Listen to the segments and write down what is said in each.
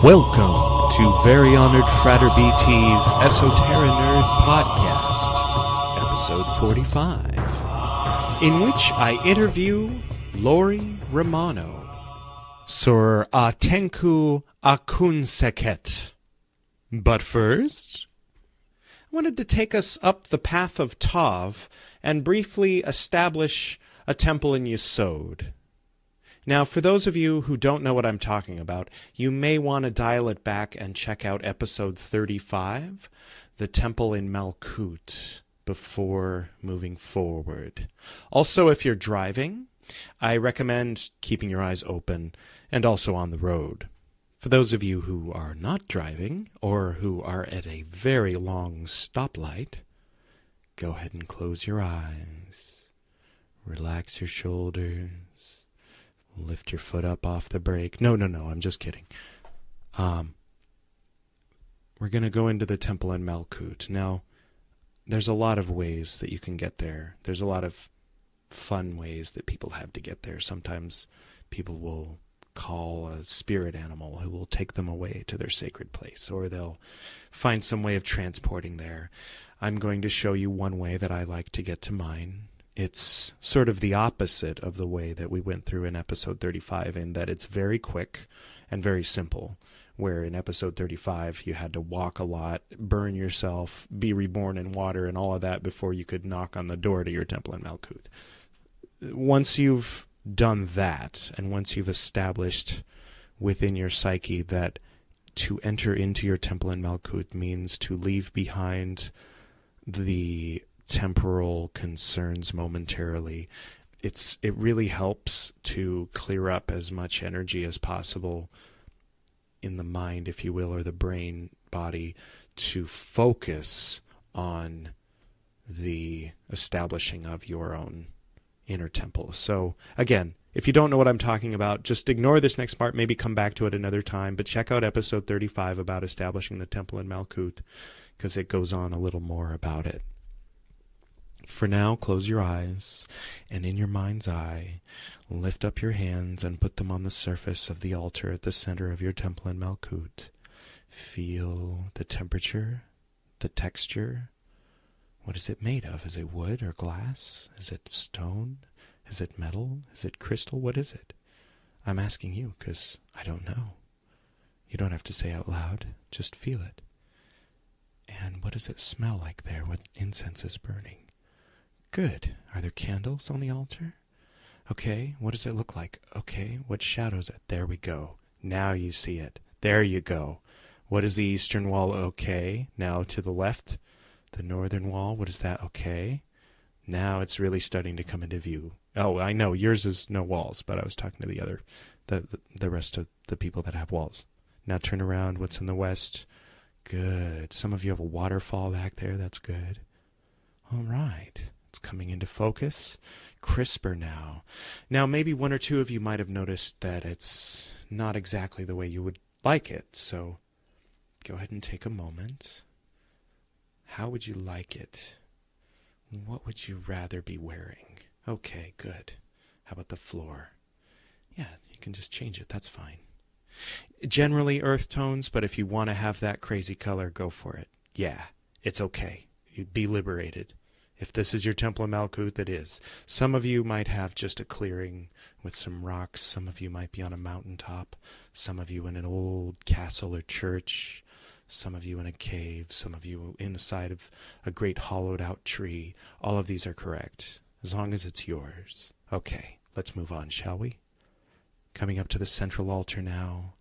Welcome to Very Honored Frater BT's Esoterinerd podcast, episode 45, in which I interview Laurie Romano, Soror Aatenku Akunsekhet. But first, I wanted to take us up the path of Tav and briefly establish a temple in Yesod. Now, for those of you who don't know what I'm talking about, you may want to dial it back and check out episode 35, The Temple in Malkut, before moving forward. Also, if you're driving, I recommend keeping your eyes open and also on the road. For those of you who are not driving or who are at a very long stoplight, go ahead and close your eyes, relax your shoulders, lift your foot up off the brake. No, I'm just kidding. We're going to go into the temple in Malkut. Now, there's a lot of ways that you can get there. There's a lot of fun ways that people have to get there. Sometimes people will call a spirit animal who will take them away to their sacred place, or they'll find some way of transporting there. I'm going to show you one way that I like to get to mine. It's sort of the opposite of the way that we went through in episode 35, in that it's very quick and very simple, where in episode 35 you had to walk a lot, burn yourself, be reborn in water, and all of that before you could knock on the door to your temple in Malkut. Once you've done that, and once you've established within your psyche that to enter into your temple in Malkut means to leave behind the temporal concerns momentarily, it really helps to clear up as much energy as possible in the mind, if you will, or the brain body, to focus on the establishing of your own inner temple. So again, if you don't know what I'm talking about, just ignore this next part, maybe come back to it another time, but check out episode 35 about establishing the temple in Malkut, because it goes on a little more about it. For now, close your eyes, and in your mind's eye, lift up your hands and put them on the surface of the altar at the center of your temple in Malkut. Feel the temperature, the texture. What is it made of? Is it wood or glass? Is it stone? Is it metal? Is it crystal? What is it? I'm asking you because I don't know. You don't have to say out loud. Just feel it. And what does it smell like there? What incense is burning? Good. Are there candles on the altar? Okay. What does it look like? Okay. What shadow is it? There we go. Now you see it. There you go. What is the eastern wall? Okay. Now to the left, the northern wall. What is that? Okay. Now it's really starting to come into view. Oh, I know yours is no walls, but I was talking to the rest of the people that have walls. Now turn around. What's in the west? Good. Some of you have a waterfall back there. That's good. All right. It's coming into focus. Crisper now. Now, maybe one or two of you might have noticed that it's not exactly the way you would like it, so go ahead and take a moment. How would you like it? What would you rather be wearing? Okay, good. How about the floor? Yeah, you can just change it. That's fine. Generally earth tones, but if you want to have that crazy color, go for it. Yeah, it's okay. You'd be liberated. If this is your temple in Malkut, that is. Some of you might have just a clearing with some rocks. Some of you might be on a mountaintop. Some of you in an old castle or church. Some of you in a cave. Some of you inside of a great hollowed-out tree. All of these are correct, as long as it's yours. Okay, let's move on, shall we? Coming up to the central altar now.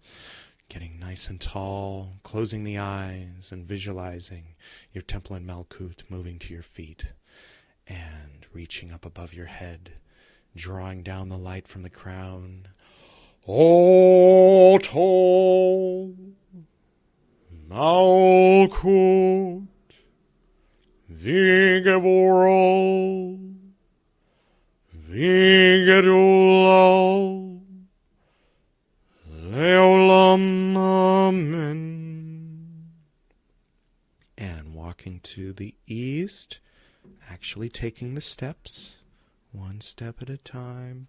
Getting nice and tall, closing the eyes and visualizing your temple in Malkut moving to your feet and reaching up above your head, drawing down the light from the crown. Otto Malkut Vigevorol Vigedulal Leolam Amen. And walking to the east, actually taking the steps, one step at a time,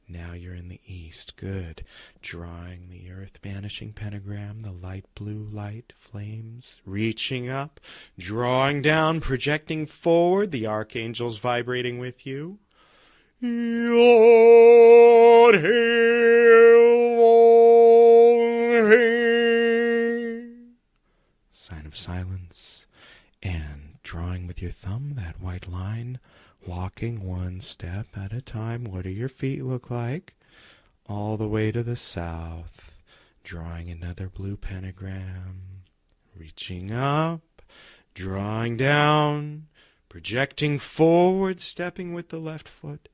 Now you're in the east. Good. Drawing the earth-banishing pentagram, the light blue light flames, reaching up, drawing down, projecting forward, the archangels vibrating with you. Yod Sign of silence. And drawing with your thumb that white line, walking one step at a time. What do your feet look like? All the way to the south. Drawing another blue pentagram. Reaching up. Drawing down. Projecting forward. Stepping with the left foot.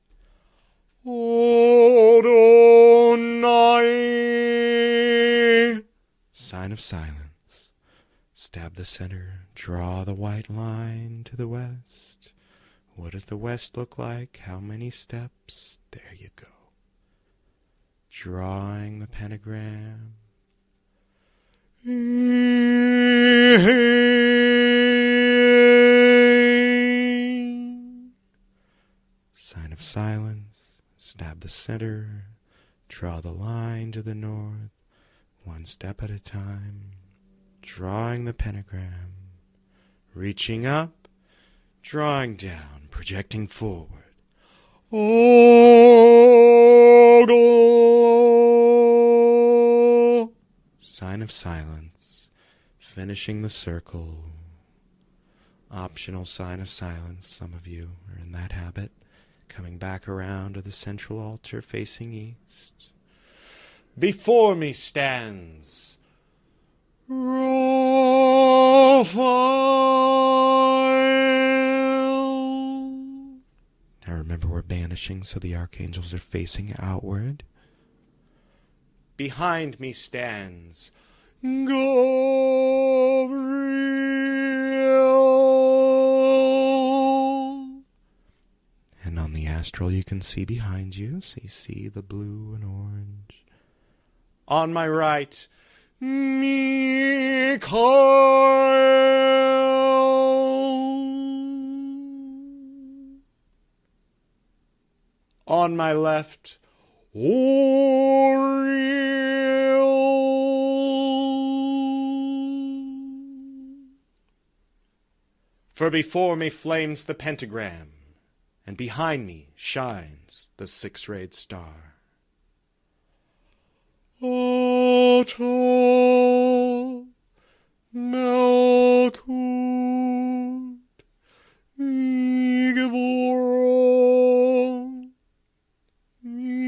Adonai. Sign of silence. Stab the center. Draw the white line to the west. What does the west look like? How many steps? There you go. Drawing the pentagram. Sign of silence. Stab the center. Draw the line to the north. One step at a time. Drawing the pentagram. Reaching up. Drawing down, projecting forward. Sign of silence. Finishing the circle. Optional sign of silence. Some of you are in that habit. Coming back around to the central altar facing east. Before me stands Raphael. Now remember, we're banishing, so the archangels are facing outward. Behind me stands Gabriel. And on the astral you can see behind you, so you see the blue and orange. On my right, Michael. On my left, Oriel. For before me flames the pentagram, and behind me shines the six-rayed star. Ata Malkut Migavoron Migadullah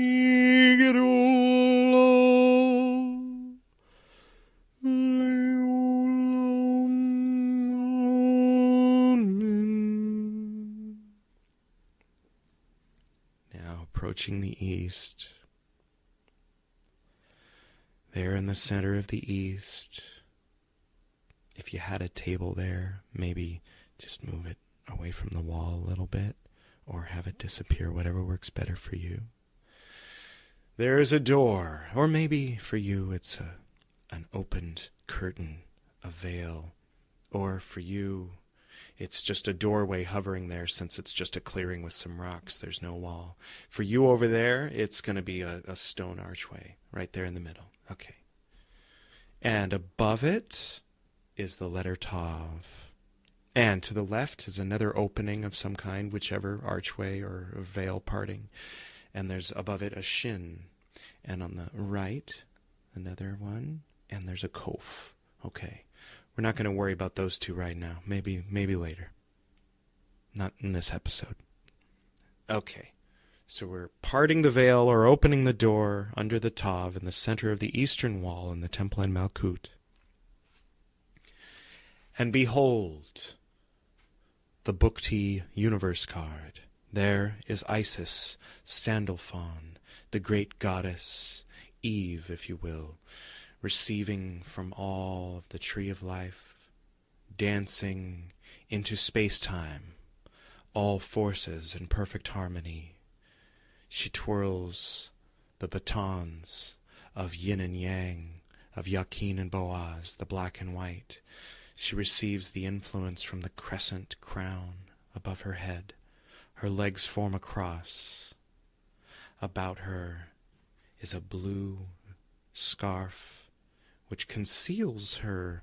Leolam. Now approaching the east. There in the center of the east, if you had a table there, maybe just move it away from the wall a little bit, or have it disappear, whatever works better for you. There is a door, or maybe for you it's an opened curtain, a veil, or for you it's just a doorway hovering there, since it's just a clearing with some rocks, there's no wall. For you over there, it's going to be a stone archway right there in the middle. Okay. And above it is the letter Tav. And to the left is another opening of some kind, whichever archway or veil parting. And there's above it a Shin. And on the right, another one. And there's a Kof. Okay. We're not going to worry about those two right now. Maybe later. Not in this episode. Okay. So we're parting the veil or opening the door under the Tav in the center of the eastern wall in the Temple in Malkut. And behold, the Bukti universe card. There is Isis, Sandalphon, the great goddess, Eve, if you will, receiving from all of the tree of life, dancing into space-time, all forces in perfect harmony. She twirls the batons of yin and yang, of Yakin and Boaz, the black and white. She receives the influence from the crescent crown above her head. Her legs form a cross. About her is a blue scarf which conceals her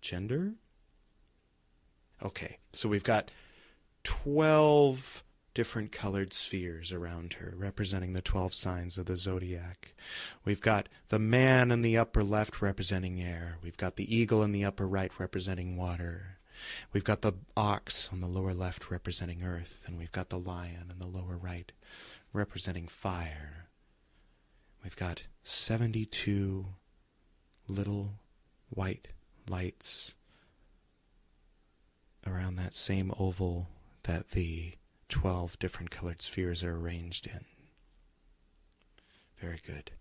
gender. Okay, so we've got 12 different colored spheres around her, representing the 12 signs of the zodiac. We've got the man in the upper left representing air. We've got the eagle in the upper right representing water. We've got the ox on the lower left representing earth, and we've got the lion in the lower right representing fire. We've got 72 little white lights around that same oval that the 12 different colored spheres are arranged in. Very good.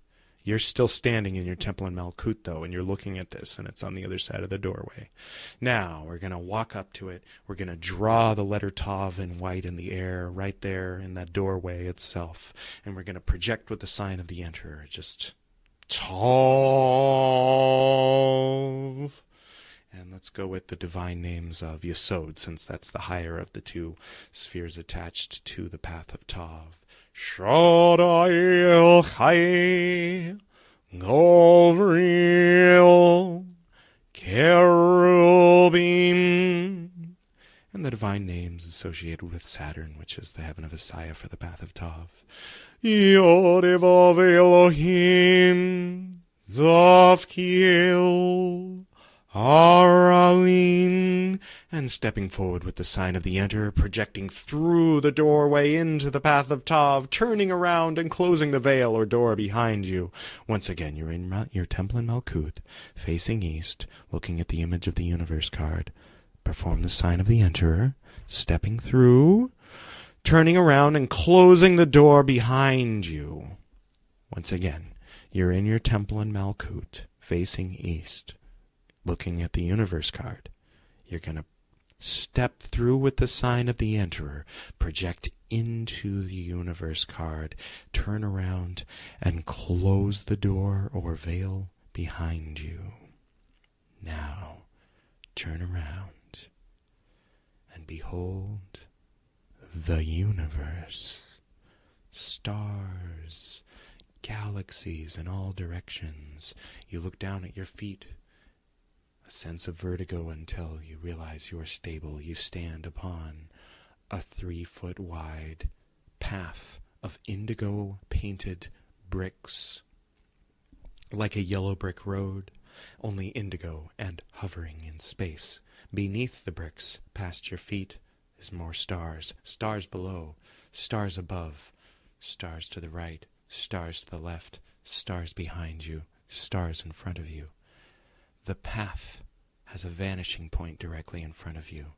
You're still standing in your temple in Malkut, though, and you're looking at this, and it's on the other side of the doorway. Now, we're going to walk up to it. We're going to draw the letter Tav in white in the air right there in that doorway itself, and we're going to project with the sign of the Emperor. Just Tav. And let's go with the divine names of Yesod, since that's the higher of the two spheres attached to the path of Tav. Shaddai Chai, Gavril, Kerubim, and the divine names associated with Saturn, which is the heaven of Isaiah for the path of Tav. Yodevav Elohim, Zavkiel, Aralim, and stepping forward with the sign of the Enter, projecting through the doorway into the path of Tav, turning around and closing the veil or door behind you. Once again, you're in your temple in Malkut, facing east, looking at the image of the universe card. Perform the sign of the Enterer, stepping through, turning around and closing the door behind you. Once again, you're in your temple in Malkut, facing east, looking at the universe card. You're going to step through with the sign of the Enterer, project into the universe card, turn around, and close the door or veil behind you. Now, turn around and behold the universe. Stars, galaxies in all directions. You look down at your feet. A sense of vertigo until you realize you are stable. You stand upon a 3-foot wide path of indigo painted bricks, like a yellow brick road, only indigo and hovering in space. Beneath the bricks, past your feet, is more stars. Stars below, stars above, stars to the right, stars to the left, stars behind you, stars in front of you. The path has a vanishing point directly in front of you.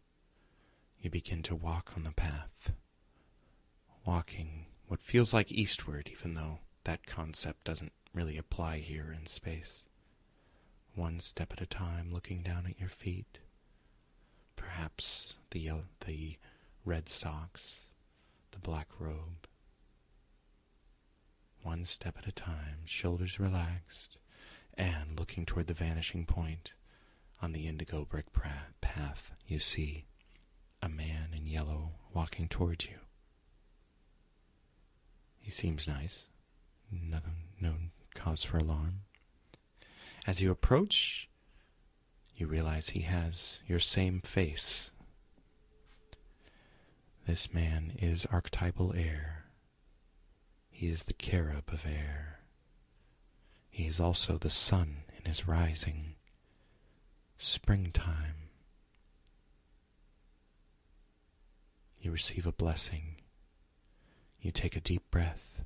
You begin to walk on the path, walking what feels like eastward, even though that concept doesn't really apply here in space. One step at a time, looking down at your feet. Perhaps the red socks, the black robe. One step at a time, shoulders relaxed, and looking toward the vanishing point on the indigo brick path, you see a man in yellow walking towards you. He seems nice. No cause for alarm. As you approach, you realize he has your same face. This man is archetypal air. He is the cherub of air. He is also the sun in his rising. Springtime. You receive a blessing. You take a deep breath.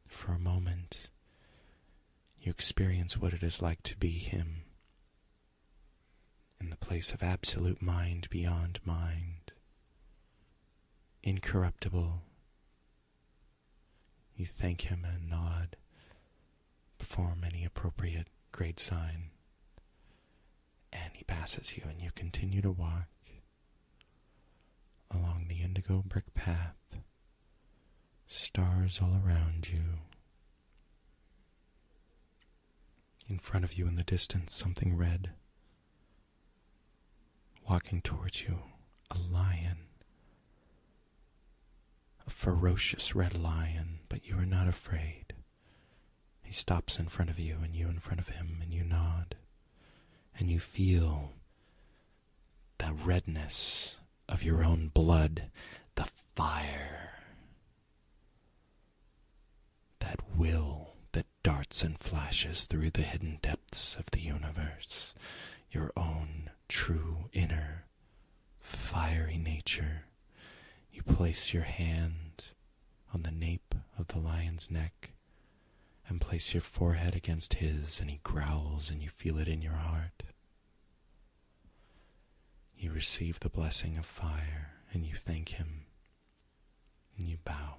For a moment, you experience what it is like to be him, in the place of absolute mind beyond mind, incorruptible. You thank him and nod, perform any appropriate grade sign, and he passes you, and you continue to walk along the indigo brick path, stars all around you. In front of you in the distance, something red. Walking towards you, a lion. ferocious red lion, but you are not afraid. He stops in front of you, and you in front of him, and you nod, and you feel the redness of your own blood, the fire, that will that darts and flashes through the hidden depths of the universe, your own true inner fiery nature. You place your hand on the nape of the lion's neck and place your forehead against his, and he growls, and you feel it in your heart. You receive the blessing of fire, and you thank him, and you bow,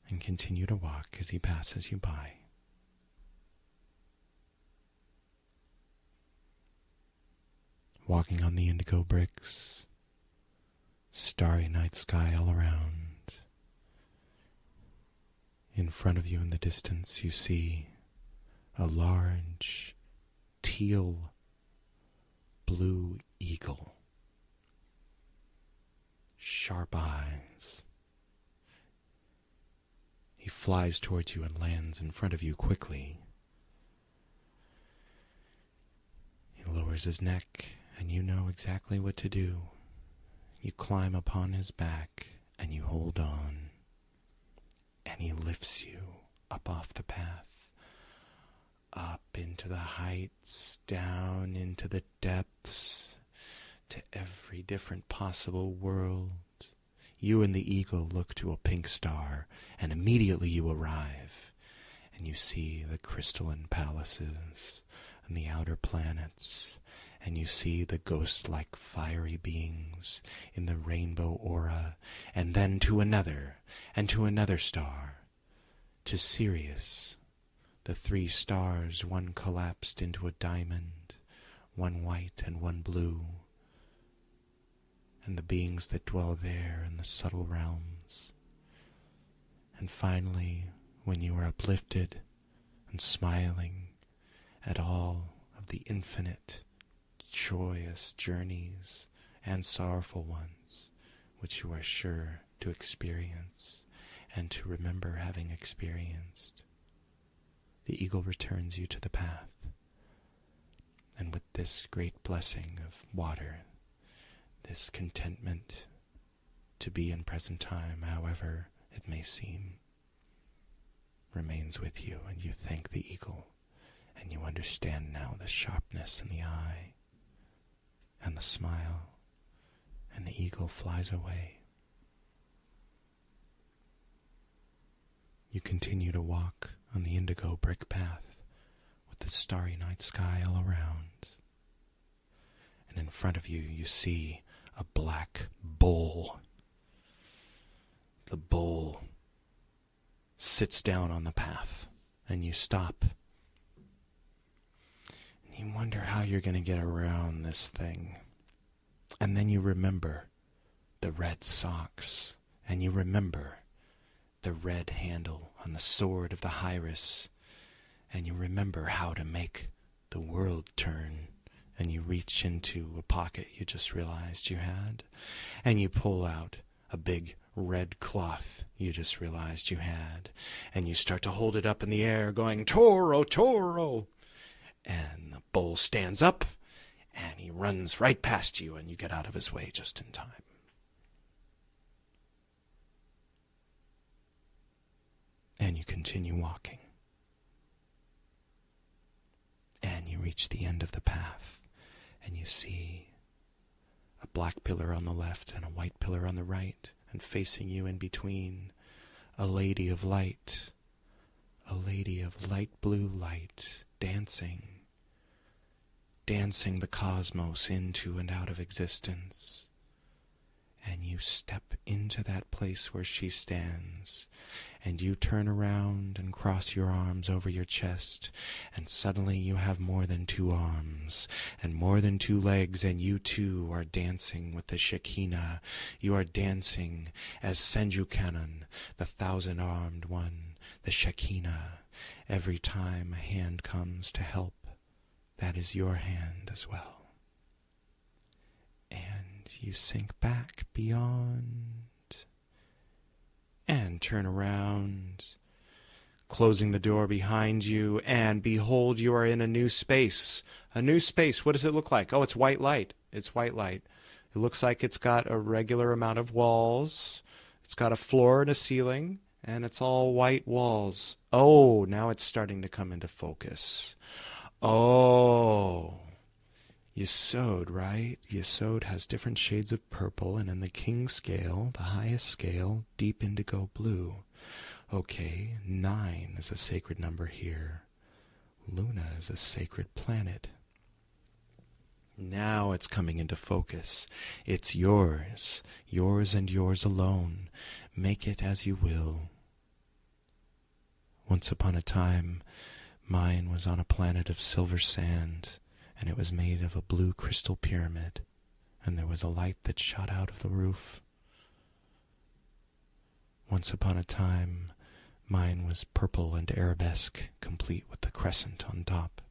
and continue to walk as he passes you by. Walking on the indigo bricks, starry night sky all around. In front of you in the distance you see a large teal blue eagle. Sharp eyes. He flies towards you and lands in front of you quickly. He lowers his neck, and you know exactly what to do. You climb upon his back, and you hold on, and he lifts you up off the path, up into the heights, down into the depths, to every different possible world. You and the eagle look to a pink star, and immediately you arrive, and you see the crystalline palaces and the outer planets, and you see the ghost-like fiery beings in the rainbow aura, and then to another, and to another star, to Sirius. The 3 stars, one collapsed into a diamond, one white and one blue, and the beings that dwell there in the subtle realms. And finally, when you are uplifted and smiling at all of the infinite, joyous journeys and sorrowful ones which you are sure to experience and to remember having experienced, the eagle returns you to the path. And with this great blessing of water, this contentment to be in present time, however it may seem, remains with you, and you thank the eagle, and you understand now the sharpness in the eye and the smile, and the eagle flies away. You continue to walk on the indigo brick path with the starry night sky all around, and in front of you you see a black bull. The bull sits down on the path, and you stop. And you wonder how you're going to get around this thing. And then you remember the red socks, and you remember the red handle on the sword of the Hyris, and you remember how to make the world turn. And you reach into a pocket you just realized you had, and you pull out a big red cloth you just realized you had, and you start to hold it up in the air going, "Toro, Toro!" And the bull stands up, and he runs right past you, and you get out of his way just in time. And you continue walking. And you reach the end of the path, and you see a black pillar on the left and a white pillar on the right, and facing you in between, a lady of light blue light, dancing the cosmos into and out of existence. And you step into that place where she stands, and you turn around and cross your arms over your chest, and suddenly you have more than 2 arms and more than 2 legs, and you too are dancing with the Shekinah. You are dancing as Senjukanon, the 1,000-armed one, the Shekinah. Every time a hand comes to help, that is your hand as well. And you sink back beyond, and turn around, closing the door behind you, and behold, you are in a new space. A new space. What does it look like? Oh, it's white light. It's white light. It looks like it's got a regular amount of walls. It's got a floor and a ceiling, and it's all white walls. Oh, now it's starting to come into focus. Oh, Yesod, right? Yesod has different shades of purple, and in the king scale, the highest scale, deep indigo blue. Okay, 9 is a sacred number here. Luna is a sacred planet. Now it's coming into focus. It's yours and yours alone. Make it as you will. Once upon a time, mine was on a planet of silver sand, and it was made of a blue crystal pyramid, and there was a light that shot out of the roof. Once upon a time, mine was purple and arabesque, complete with the crescent on top.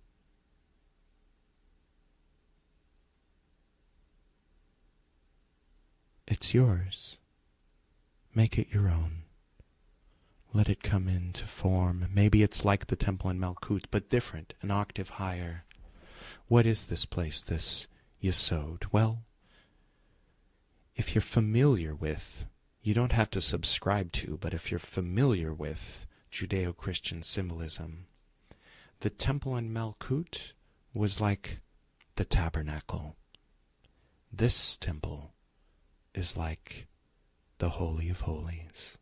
It's yours. Make it your own. Let it come into form. Maybe it's like the temple in Malkut, but different, an octave higher. What is this place, this Yesod? Well, if you're familiar with, you don't have to subscribe to, but if you're familiar with Judeo-Christian symbolism, the temple in Malkut was like the tabernacle. This temple is like the Holy of Holies.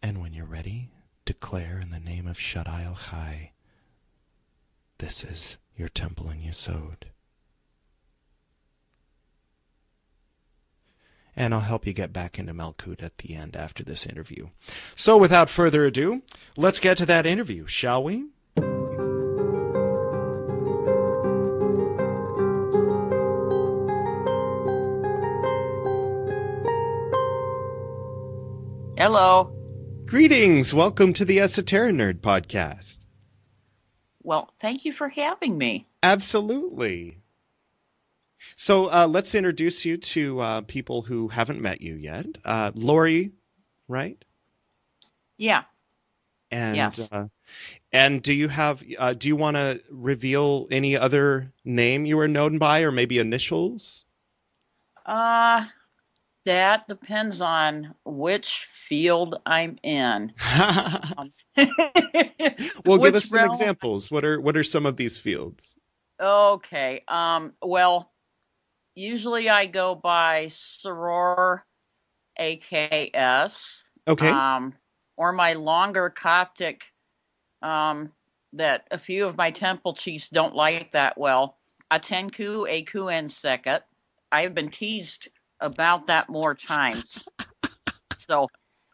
And when you're ready, declare in the name of Shaddai El-Chai, this is your temple in Yesod. And I'll help you get back into Malkut at the end after this interview. So without further ado, let's get to that interview, shall we? Hello. Greetings. Welcome to the Esoterinerd podcast. Well, thank you for having me. Absolutely. So let's introduce you to people who haven't met you yet. Laurie, right? Yeah. And Yes. And do you have? Do you want to reveal any other name you were known by, or maybe initials? That depends on which field I'm in. Um, Well, give us which some realm? examples. What are some of these fields? Okay. Well, usually I go by Soror, AKS, Okay. or my longer Coptic, that a few of my temple chiefs don't like that well. Aatenku, Akunsekhet. I have been teased about that more times. So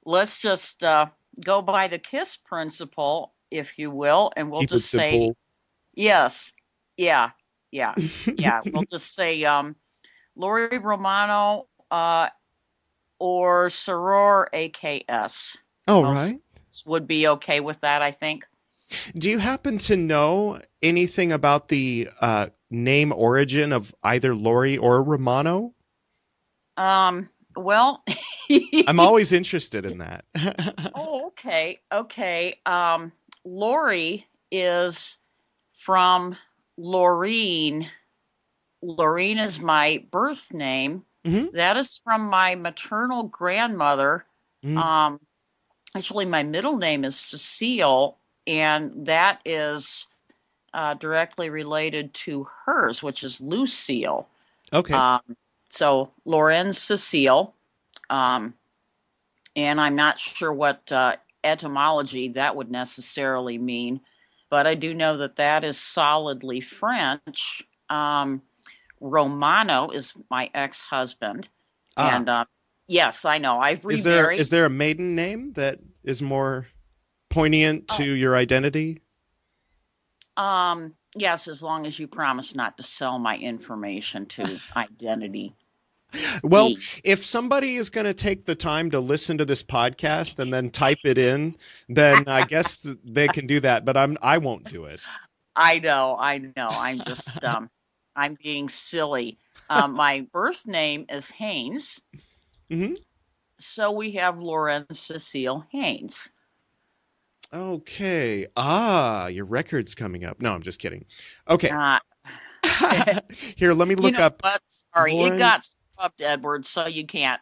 let's just go by the KISS principle, if you will, and we'll Keep it just say simple. yes, yeah, yeah. We'll just say Laurie Romano or Soror AKS. All Most right. would be okay with that, I think. Do you happen to know anything about the name origin of either Laurie or Romano? Well, I'm always interested in that. oh, okay, okay. Laurie is from Laureen. Laureen is my birth name. Hmm. That is from my maternal grandmother. Um, Actually, my middle name is Cecile, and that is directly related to hers, which is Lucille. Okay. Um, so Lorenz Cecile, um, and I'm not sure what etymology that would necessarily mean, but I do know that that is solidly French. Romano is my ex-husband, Ah, and yes, I know I've is there remarried. is there a maiden name that is more poignant to Oh, your identity? yes, as long as you promise not to sell my information to Identity Well, E. if somebody is going to take the time to listen to this podcast and then type it in, then I guess they can do that, but I won't do it. I know, I know. I'm being silly. My birth name is Haynes, Hmm. So we have Lauren Cecile Haynes. Okay. Your record's coming up. No, I'm just kidding. Okay. Uh, Here, let me you look know up what? Sorry, it Lauren. got scrubbed, Edward, so you can't.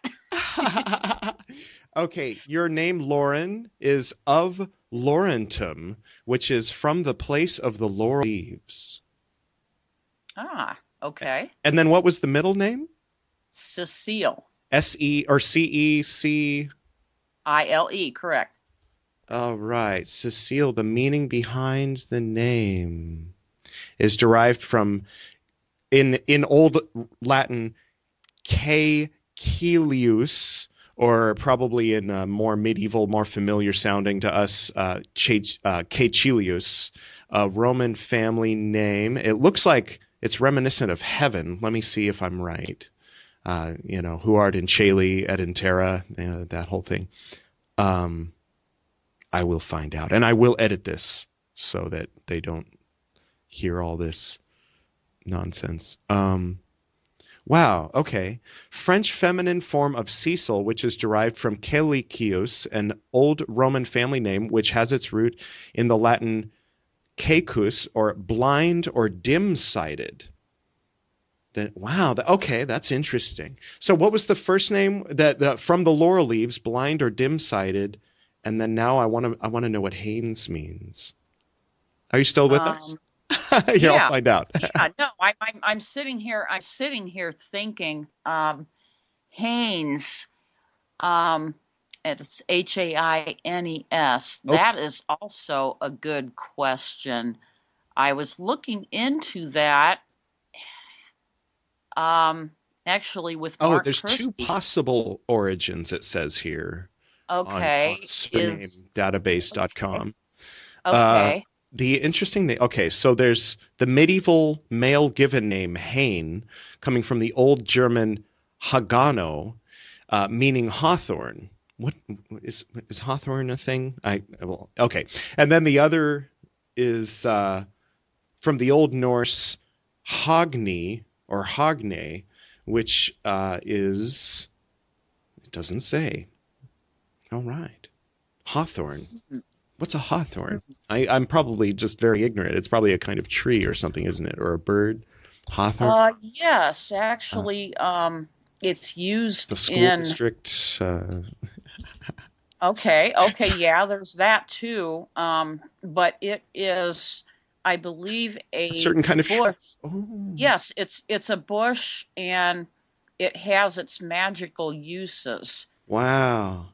Okay, your name, Lauren, is of Laurentum, which is from the place of the laurel leaves. Okay. And then what was the middle name? Cecile. S-E or C-E-C. Ile, correct. All right, Cecile, the meaning behind the name is derived from in Old Latin Caecilius, or probably in a more medieval, more familiar sounding to us, Caecilius, a Roman family name. It looks like it's reminiscent of heaven. Let me see if I'm right. Who art in Caeli et in terra, that whole thing. I will find out, and I will edit this so that they don't hear all this nonsense. Wow, okay. French feminine form of Cecil, which is derived from Caelicius, an old Roman family name which has its root in the Latin caecus, or blind or dim-sighted. Then, wow, okay, that's interesting. So what was the first name that from the laurel leaves, blind or dim-sighted, and then now I want to know what Haynes means. Are you still with us? Um, Here, I'll yeah, find out. yeah. No, I'm sitting here. I'm sitting here thinking. Haynes. Um, it's Haines. Okay. That is also a good question. I was looking into that. Um, actually, with Oh, Mark there's two Christie. possible origins, it says here on Okay, is okay. surnamedatabase.com. Uh, Okay. the interesting thing, okay, so there's the medieval male given name Hain, coming from the old German Hagano, meaning hawthorn. What is hawthorn a thing? Well, okay. And then the other is from the Old Norse Hogni or Hogne, which is, it doesn't say. All right. Hawthorn. What's a hawthorn? I'm probably just very ignorant. It's probably a kind of tree or something, isn't it? Or a bird? Hawthorn? Yes, Uh, actually, it's the used school in. district. Okay, yeah, there's that too. But it is, I believe, A a certain kind of bush. Oh. Yes, it's a bush and it has its magical uses. Wow.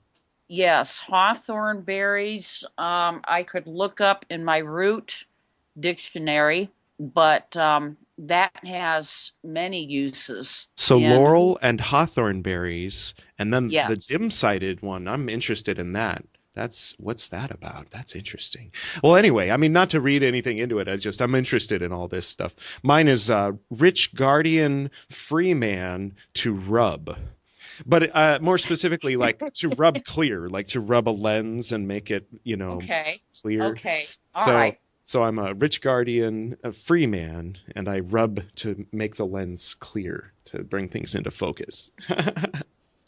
Yes, hawthorn berries, I could look up in my root dictionary, but that has many uses So in, laurel and hawthorn berries, and then the yes. dim-sighted one. I'm interested in that. What's that about? That's interesting. Well, anyway, I mean, not to read anything into it. I'm interested in all this stuff. Mine is rich guardian free man to rub, but more specifically, like to rub clear, like to rub a lens and make it, Okay, clear. okay, all So right. so I'm a rich guardian, a free man, and I rub to make the lens clear, to bring things into focus.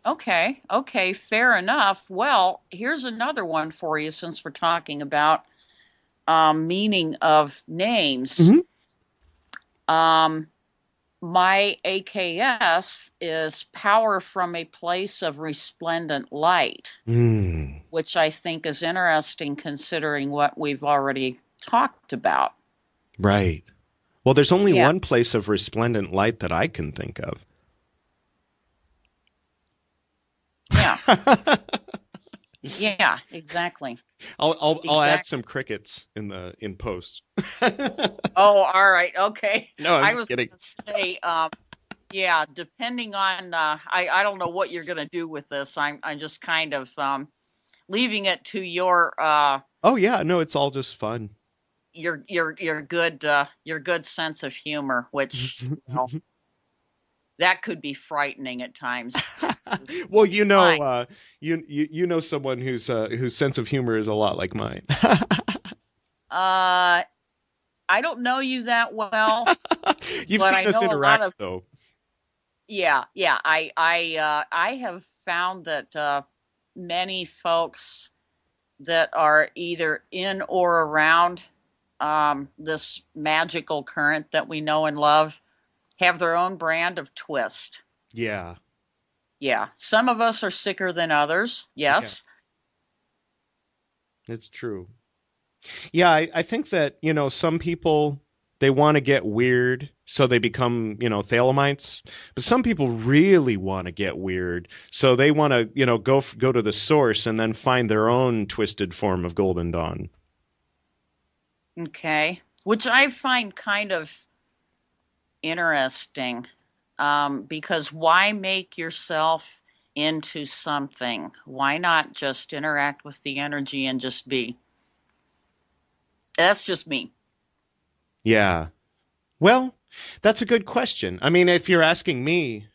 Okay, fair enough. Well, here's another one for you since we're talking about meaning of names. Hmm. Um, my AKS is power from a place of resplendent light, Mm, which I think is interesting considering what we've already talked about. right. Well, there's only Yeah, one place of resplendent light that I can think of. yeah, yeah, exactly. I'll add some Exactly. crickets in post. Oh, all right. Okay. No, I'm I just was kidding. going to say, yeah, depending on, I don't know what you're going to do with this. I'm just kind of leaving it to Oh yeah, no, it's all just fun. your good sense of humor, which that could be frightening at times. Well, Fine. you know someone whose sense of humor is a lot like mine. Uh, I don't know you that well, You've but seen I us know a lot of interact, though. yeah. I have found that many folks that are either in or around this magical current that we know and love have their own brand of twist. Yeah. Yeah. Some of us are sicker than others. Yeah. Yes. It's true. Yeah, I think that, some people they want to get weird, so they become, Thelemites. But some people really want to get weird, so they want to, go to the source and then find their own twisted form of Golden Dawn. Okay. Which I find kind of interesting because why make yourself into something? Why not just interact with the energy and just be? That's just me. Yeah. Well, that's a good question. I mean, if you're asking me,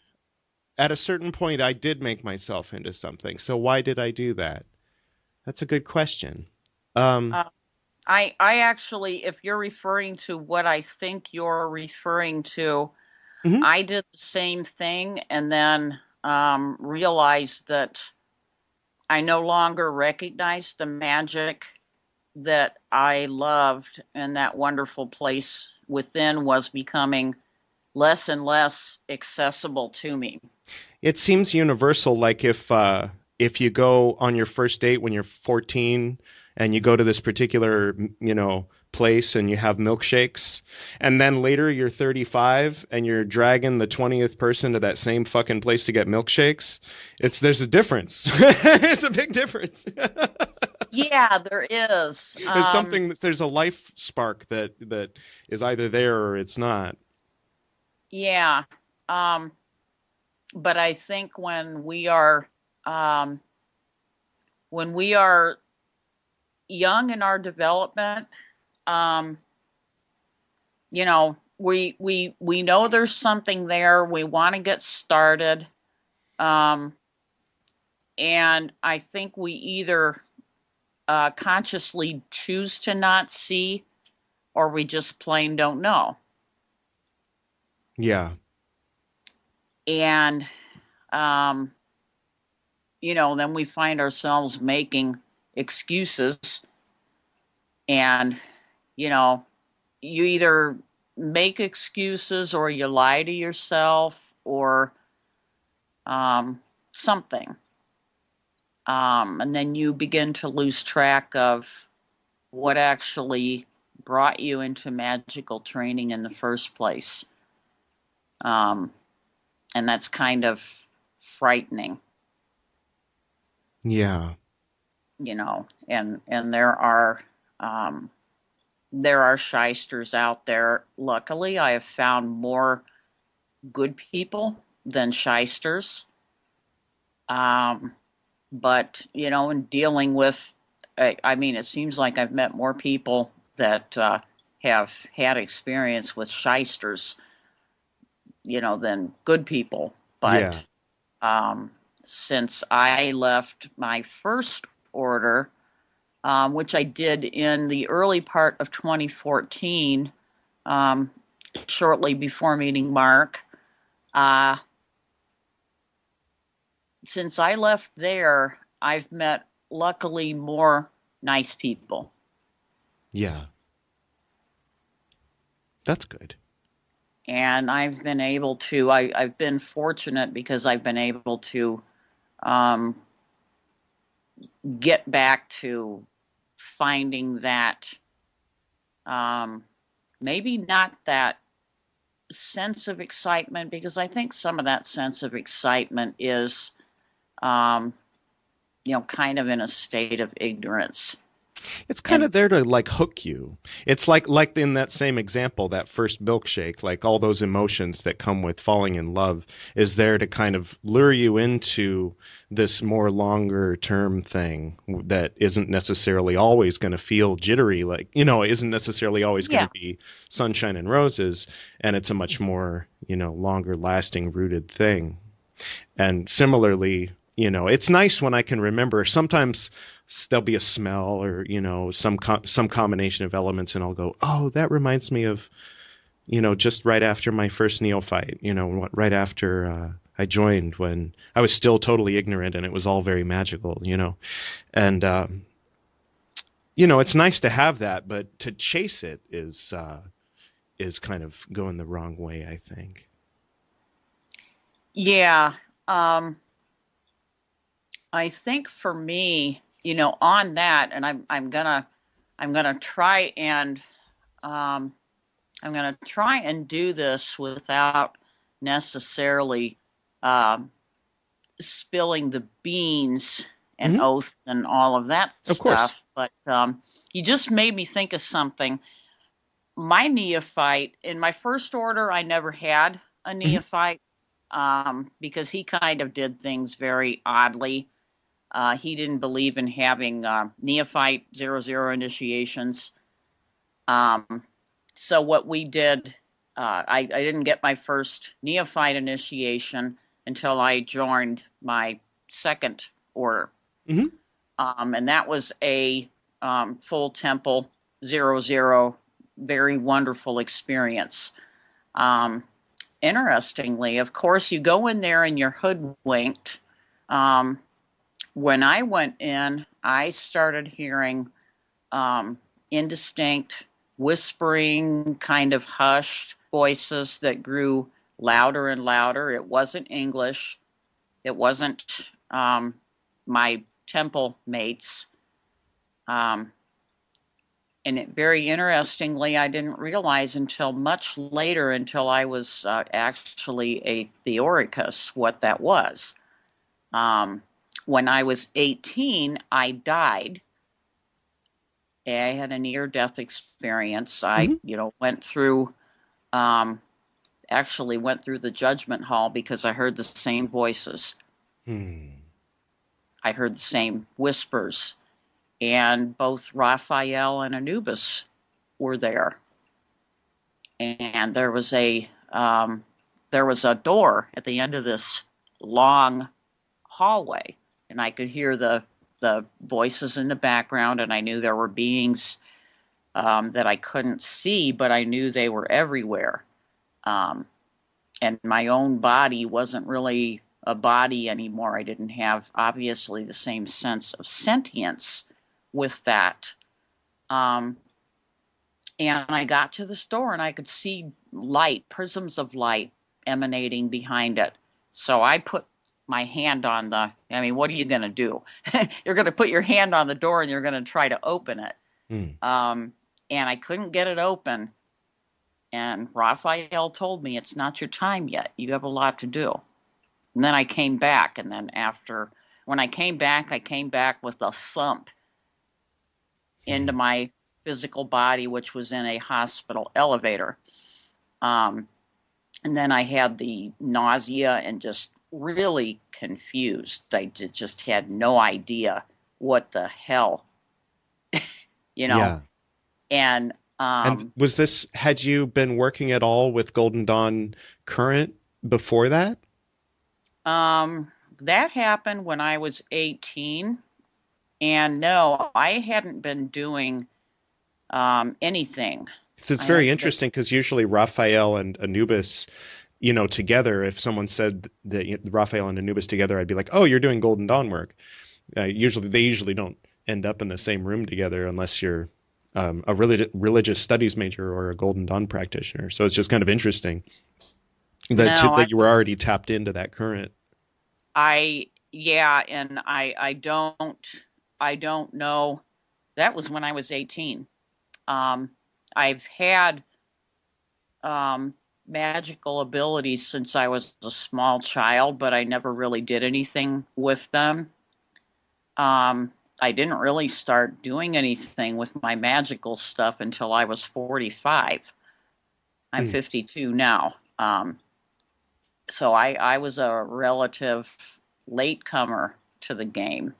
at a certain point, I did make myself into something. So why did I do that? That's a good question. Um, Uh, I actually, if you're referring to what I think you're referring to, mhm. I did the same thing and then realized that I no longer recognized the magic that I loved, and that wonderful place within was becoming less and less accessible to me. It seems universal. Like if you go on your first date when you're 14 and you go to this particular place and you have milkshakes, and then later you're 35 and you're dragging the 20th person to that same fucking place to get milkshakes. There's a difference. There's a big difference. Yeah, there is. There's a life spark that is either there or it's not. Yeah. Um, but I think um, when we are young in our development, um, we know there's something there. We want to get started, um, and I think we either consciously choose to not see, or we just plain don't know. Yeah. And um, then we find ourselves making excuses, and you know, you either make excuses or you lie to yourself or um, something. And then you begin to lose track of what actually brought you into magical training in the first place. Um, and that's kind of frightening, Yeah. and um, there are shysters out there. Luckily, I have found more good people than shysters. Um, but in dealing with, I mean, it seems like I've met more people that have had experience with shysters, than good people. But Yeah. um, since I left my first order, which I did in the early part of 2014, um, shortly before meeting Mark. Uh, since I left there, I've met luckily more nice people. Yeah. That's good. And I've been fortunate because I've been able to um, get back to finding that um, maybe not that sense of excitement, because I think some of that sense of excitement is, um, kind of in a state of ignorance. It's kind And of there to like hook you. It's like in that same example, that first milkshake, like all those emotions that come with falling in love is there to kind of lure you into this more longer term thing that isn't necessarily always going to feel jittery, like, isn't necessarily always going yeah, to be sunshine and roses. And it's a much more, longer lasting rooted thing. And similarly, it's nice when I can remember. Sometimes there'll be a smell or some combination of elements, and I'll go, oh, that reminds me of just right after my first neophyte. Right after I joined when I was still totally ignorant and it was all very magical, you know. And it's nice to have that, but to chase it is kind of going the wrong way, I think. Yeah. Um, I think for me, on that, and I'm gonna try and um, I'm gonna try and do this without necessarily um, spilling the beans and Hmm. oath and all of that Of course. stuff. But you just made me think of something. My neophyte in my first order, I never had a Hmm. neophyte because he kind of did things very oddly. He didn't believe in having neophyte 00 initiations. Um, so what we did, I didn't get my first neophyte initiation until I joined my second order, Hmm. and that was a full temple 00, very wonderful experience. Um, Interestingly, of course, you go in there and you're hoodwinked. Um, when I went in, I started hearing um, indistinct, whispering, kind of hushed voices that grew louder and louder. It wasn't English. It wasn't um, my temple mates. Um, and very interestingly, I didn't realize until much later, until I was actually a Theoricus, what that was. Um, when I was 18, I died. I had a near-death experience. I, Hmm. went through, um, actually went through the judgment hall because I heard the same voices. Hmm. I heard the same whispers, and both Raphael and Anubis were there. And there was a door at the end of this long hallway, and I could hear the voices in the background, and I knew there were beings that I couldn't see, but I knew they were everywhere. Um, and my own body wasn't really a body anymore. I didn't have obviously the same sense of sentience with that. Um, and I got to the store and I could see light, prisms of light emanating behind it. So I put my hand on I mean, what are you going to do? You're going to put your hand on the door and you're going to try to open it. Hmm. Um, and I couldn't get it open. And Raphael told me, it's not your time yet. You have a lot to do. And then I came back. And then when I came back with a thump into Hmm. my physical body, which was in a hospital elevator. Um, and then I had the nausea and just really confused. I just had no idea what the hell, you know. Yeah. And And had you been working at all with Golden Dawn Current before that? um, that happened when I was 18. And no, I hadn't been doing anything. So it's I very hadn't been. interesting because usually Raphael and Anubis, together, if someone said that Raphael and Anubis together, I'd be like, oh, you're doing Golden Dawn work. They usually don't end up in the same room together unless you're a religious studies major or a Golden Dawn practitioner. So it's just kind of interesting No, that you were already tapped into that current. yeah, and I don't know. That was when I was 18. Um, I've had um, magical abilities since I was a small child, but I never really did anything with them. I didn't really start doing anything with my magical stuff until I was 45. I'm Mm. 52 now. So I was a relative latecomer to the game.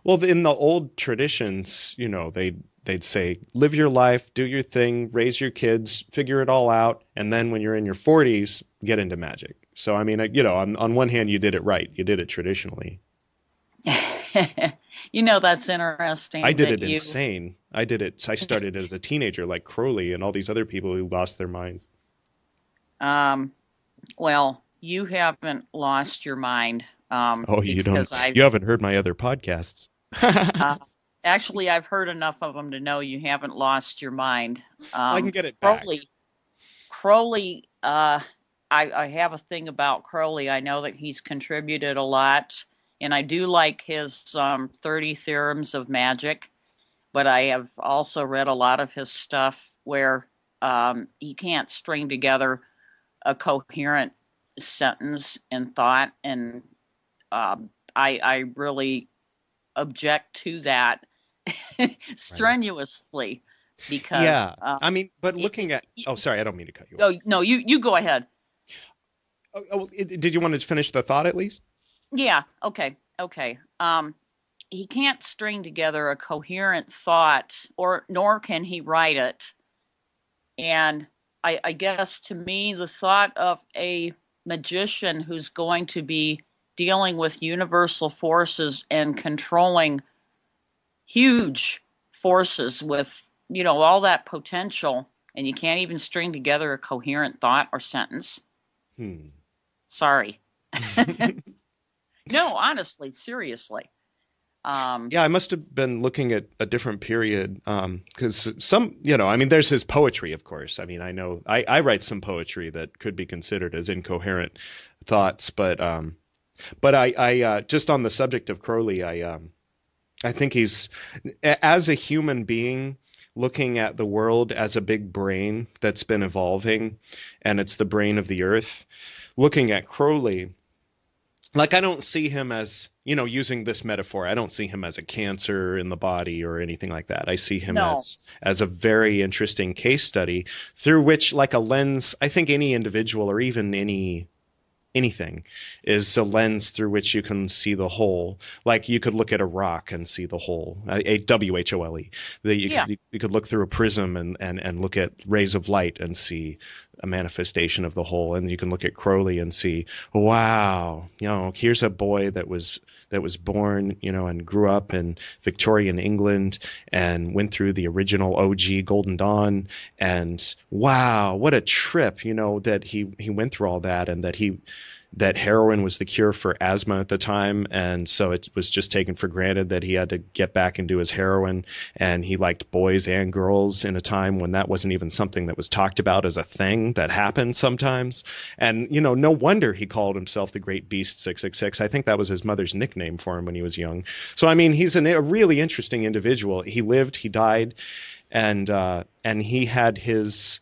Well, in the old traditions, they'd say, live your life, do your thing, raise your kids, figure it all out, and then when you're in your 40s, get into magic. So, I mean, on one hand, you did it right. You did it traditionally. That's I interesting did that it you. insane. I started as a teenager, like Crowley and all these other people who lost their minds. Um, well, You haven't lost your mind, Oh, you don't. because I've You haven't heard my other podcasts. uh, actually I've heard enough of them to know you haven't lost your mind. I can get it back. Crowley, Crowley, I have a thing about Crowley. I know that he's contributed a lot, and I do like his 30 Theorems of Magic, but I have also read a lot of his stuff where he can't string together a coherent sentence and thought, and I really object to that Right. strenuously because Yeah. I mean, but it, looking at, oh, sorry, I don't mean to cut you off. oh no, you go ahead. Did you want to finish the thought at least? Yeah, okay. He can't string together a coherent thought, or nor can he write it. And I guess to me, the thought of a magician who's going to be dealing with universal forces and controlling huge forces with, all that potential, and you can't even string together a coherent thought or sentence. Hmm. Sorry. No, honestly, seriously. Um, Yeah, I must have been looking at a different period because I mean, there's his poetry, of course. I mean, I know I write some poetry that could be considered as incoherent thoughts, but I just on the subject of Crowley, I think he's as a human being looking at the world as a big brain that's been evolving, and it's the brain of the earth. Looking at Crowley, like I don't see him as, using this metaphor, I don't see him as a cancer in the body or anything like that. I see him no, as a very interesting case study through which, like a lens, I think any individual or even anything is a lens through which you can see the whole. Like you could look at a rock and see the whole, WHOLE. That yeah, you could look through a prism and look at rays of light and see a manifestation of the whole. And you can look at Crowley and see, wow, here's a boy that was born, and grew up in Victorian England and went through the original OG Golden Dawn. And wow, what a trip, that he went through all that, and that heroin was the cure for asthma at the time, and so it was just taken for granted that he had to get back and do his heroin, and he liked boys and girls in a time when that wasn't even something that was talked about as a thing that happened sometimes. And no wonder he called himself the Great Beast 666. I think that was his mother's nickname for him when he was young. So I mean, he's a really interesting individual. He lived, he died, and he had his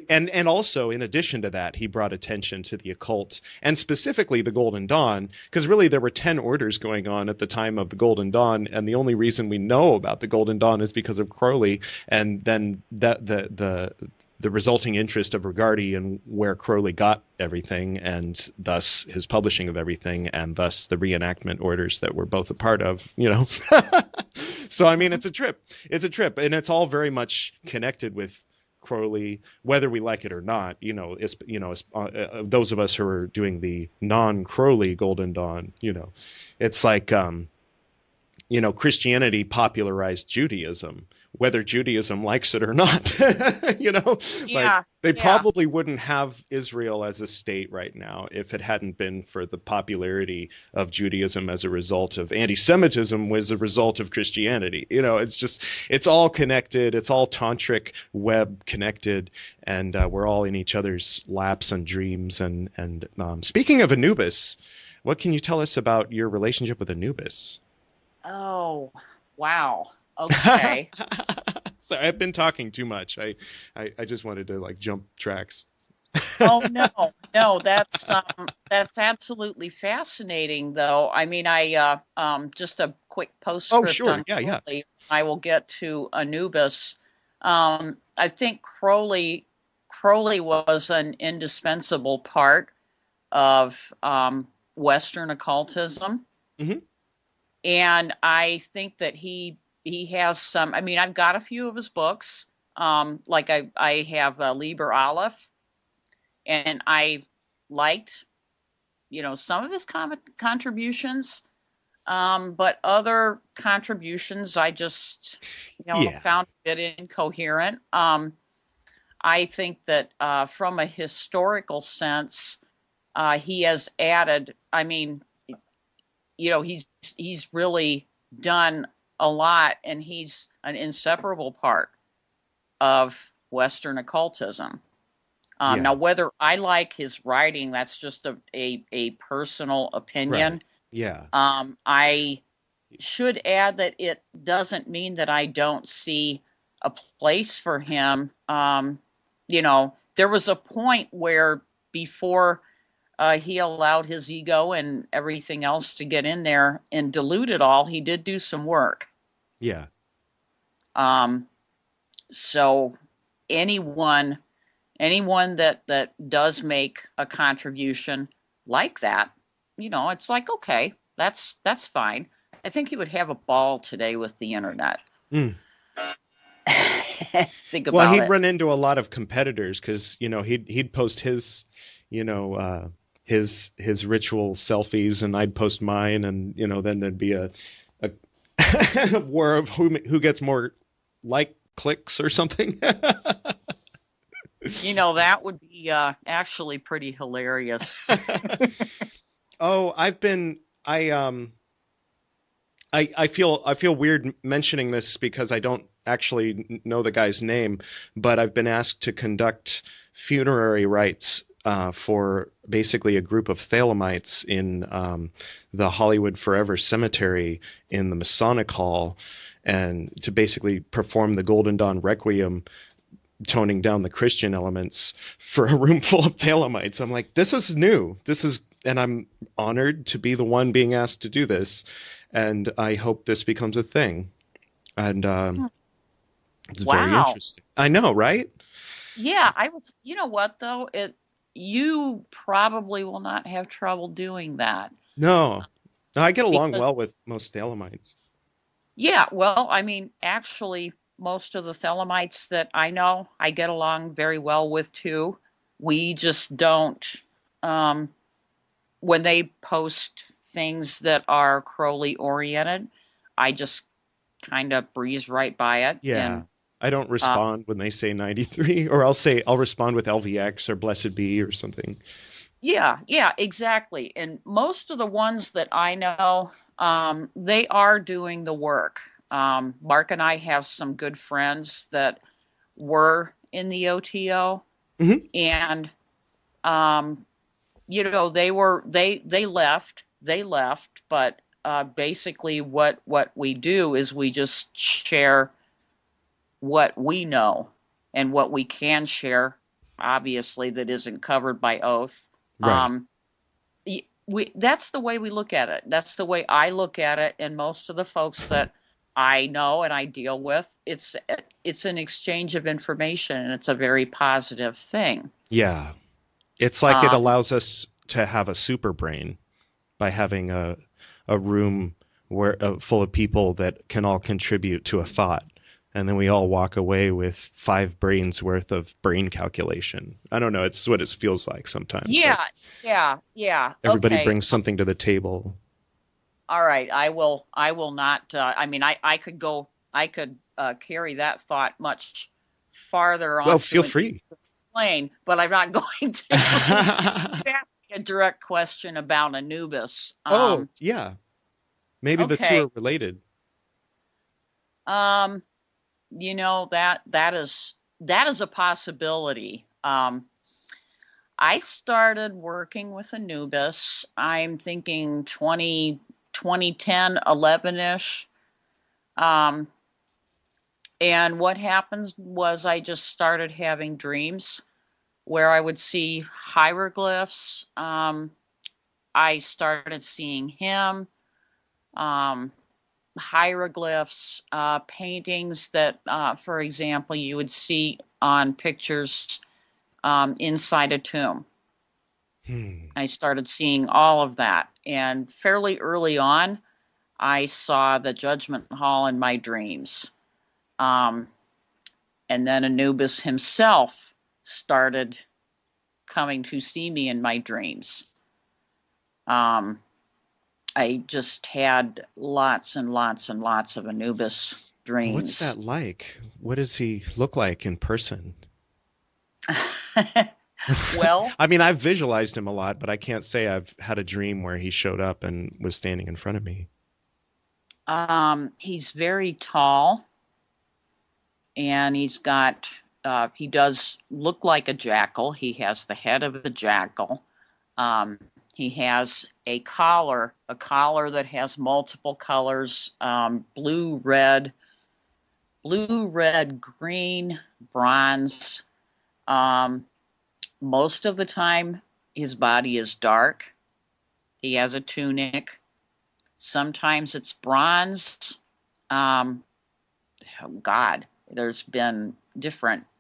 and also, in addition to that, he brought attention to the occult, and specifically the Golden Dawn, because really there were 10 orders going on at the time of the Golden Dawn, and the only reason we know about the Golden Dawn is because of Crowley, and then that the resulting interest of Regardie and where Crowley got everything, and thus his publishing of everything, and thus the reenactment orders that we're both a part of. So I mean, mhm, it's a trip, and it's all very much connected with Crowley, whether we like it or not. Those of us who are doing the non-Crowley Golden Dawn, it's like Christianity popularized Judaism, whether Judaism likes it or not. Like yeah, they yeah, probably wouldn't have Israel as a state right now if it hadn't been for the popularity of Judaism as a result of anti-Semitism was a result of Christianity. It's all connected. It's all tantric web connected, and we're all in each other's laps and dreams. And speaking of Anubis, what can you tell us about your relationship with Anubis? oh, wow, okay. Sorry, I've been talking too much. I just wanted to like jump tracks. Oh no, no, that's absolutely fascinating though. I mean, I just a quick Oh, postscript sure. on Yeah, yeah. Crowley. I will get to Anubis. I think Crowley was an indispensable part of Western occultism, Hmm. and I think that he has some. I mean, I've got a few of his books. Like I have Liber Aleph, and I liked, some of his contributions, but other contributions I just, Yeah. found a bit incoherent. I think that from a historical sense, he has added. I mean, he's really done a lot, and he's an inseparable part of Western occultism. Yeah. Now, whether I like his writing, that's just a personal Right. opinion. Yeah. I should add that it doesn't mean that I don't see a place for him. There was a point where before he allowed his ego and everything else to get in there and dilute it all, he did do some work. Yeah. Um, so anyone anyone that does make a contribution like that, it's like, okay, that's fine. I think he would have a ball today with the internet. Mm. Think Well, about he'd it. run into a lot of competitors because he'd post his you know his ritual selfies, and I'd post mine, and then there'd be a war of who gets more like clicks or something. That would be actually pretty hilarious. Oh, I feel weird mentioning this because I don't actually know the guy's name, but I've been asked to conduct funerary rites for basically a group of Thelemites in the Hollywood Forever Cemetery in the Masonic Hall, and to basically perform the Golden Dawn Requiem, toning down the Christian elements for a room full of Thelemites. I'm like, this is new. And I'm honored to be the one being asked to do this. And I hope this becomes a thing. And it's very Wow. interesting. I know, right? Yeah, I was. You know what though? You probably will not have trouble doing that No, I get along because well with most Thelemites. yeah, well, I mean, actually, most of the Thelemites that I know, I get along very well with too. We just don't, um, when they post things that are Crowley oriented, I just kind of breeze right by it. Yeah. And I don't uh, respond when they say 93, or I'll respond with LVX or Blessed Be or something. yeah, yeah, exactly. And most of the ones that I know, they are doing the work. Mark and I have some good friends that were in the OTO, Hmm. and um, they left, but basically what we do is we just share what we know and what we can share, obviously that isn't covered by oath. Right. um, that's the way we look at it. That's the way I look at it, and most of the folks that I know and I deal with, it's an exchange of information, and it's a very positive thing. Yeah. It's like it Um, allows us to have a super brain by having a room where full of people that can all contribute to a thought, and then we all walk away with 5 brains worth of brain calculation. I don't know. It's what it feels like sometimes. Like yeah, yeah, yeah. everybody Okay. brings something to the table. All right. I will not. I mean, I could go. I could carry that thought much farther Well, onto feel an free. plane, but I'm not going to. You asked me a direct question about Anubis. Oh, yeah. Maybe the two Okay. are related. Um, that is a possibility. I started working with Anubis. I'm thinking 2010, 11ish. Um, and what happens was I just started having dreams where I would see hieroglyphs. I started seeing him, um, hieroglyphs, paintings that, for example, you would see on pictures inside a tomb. Hmm. I started seeing all of that. And fairly early on, I saw the Judgment Hall in my dreams. Um, and then Anubis himself started coming to see me in my dreams. Um, I just had lots and lots and lots of Anubis What's dreams. that like? What does he look like in person? Well, I mean, I've visualized him a lot, but I can't say I've had a dream where he showed up and was standing in front of me. he's very tall, and he does look like a jackal. He has the head of a jackal. Um, he has a collar that has multiple colors, blue, red, green, bronze. Um, most of the time, his body is dark. He has a tunic. Sometimes it's bronze. Um, oh God, there's been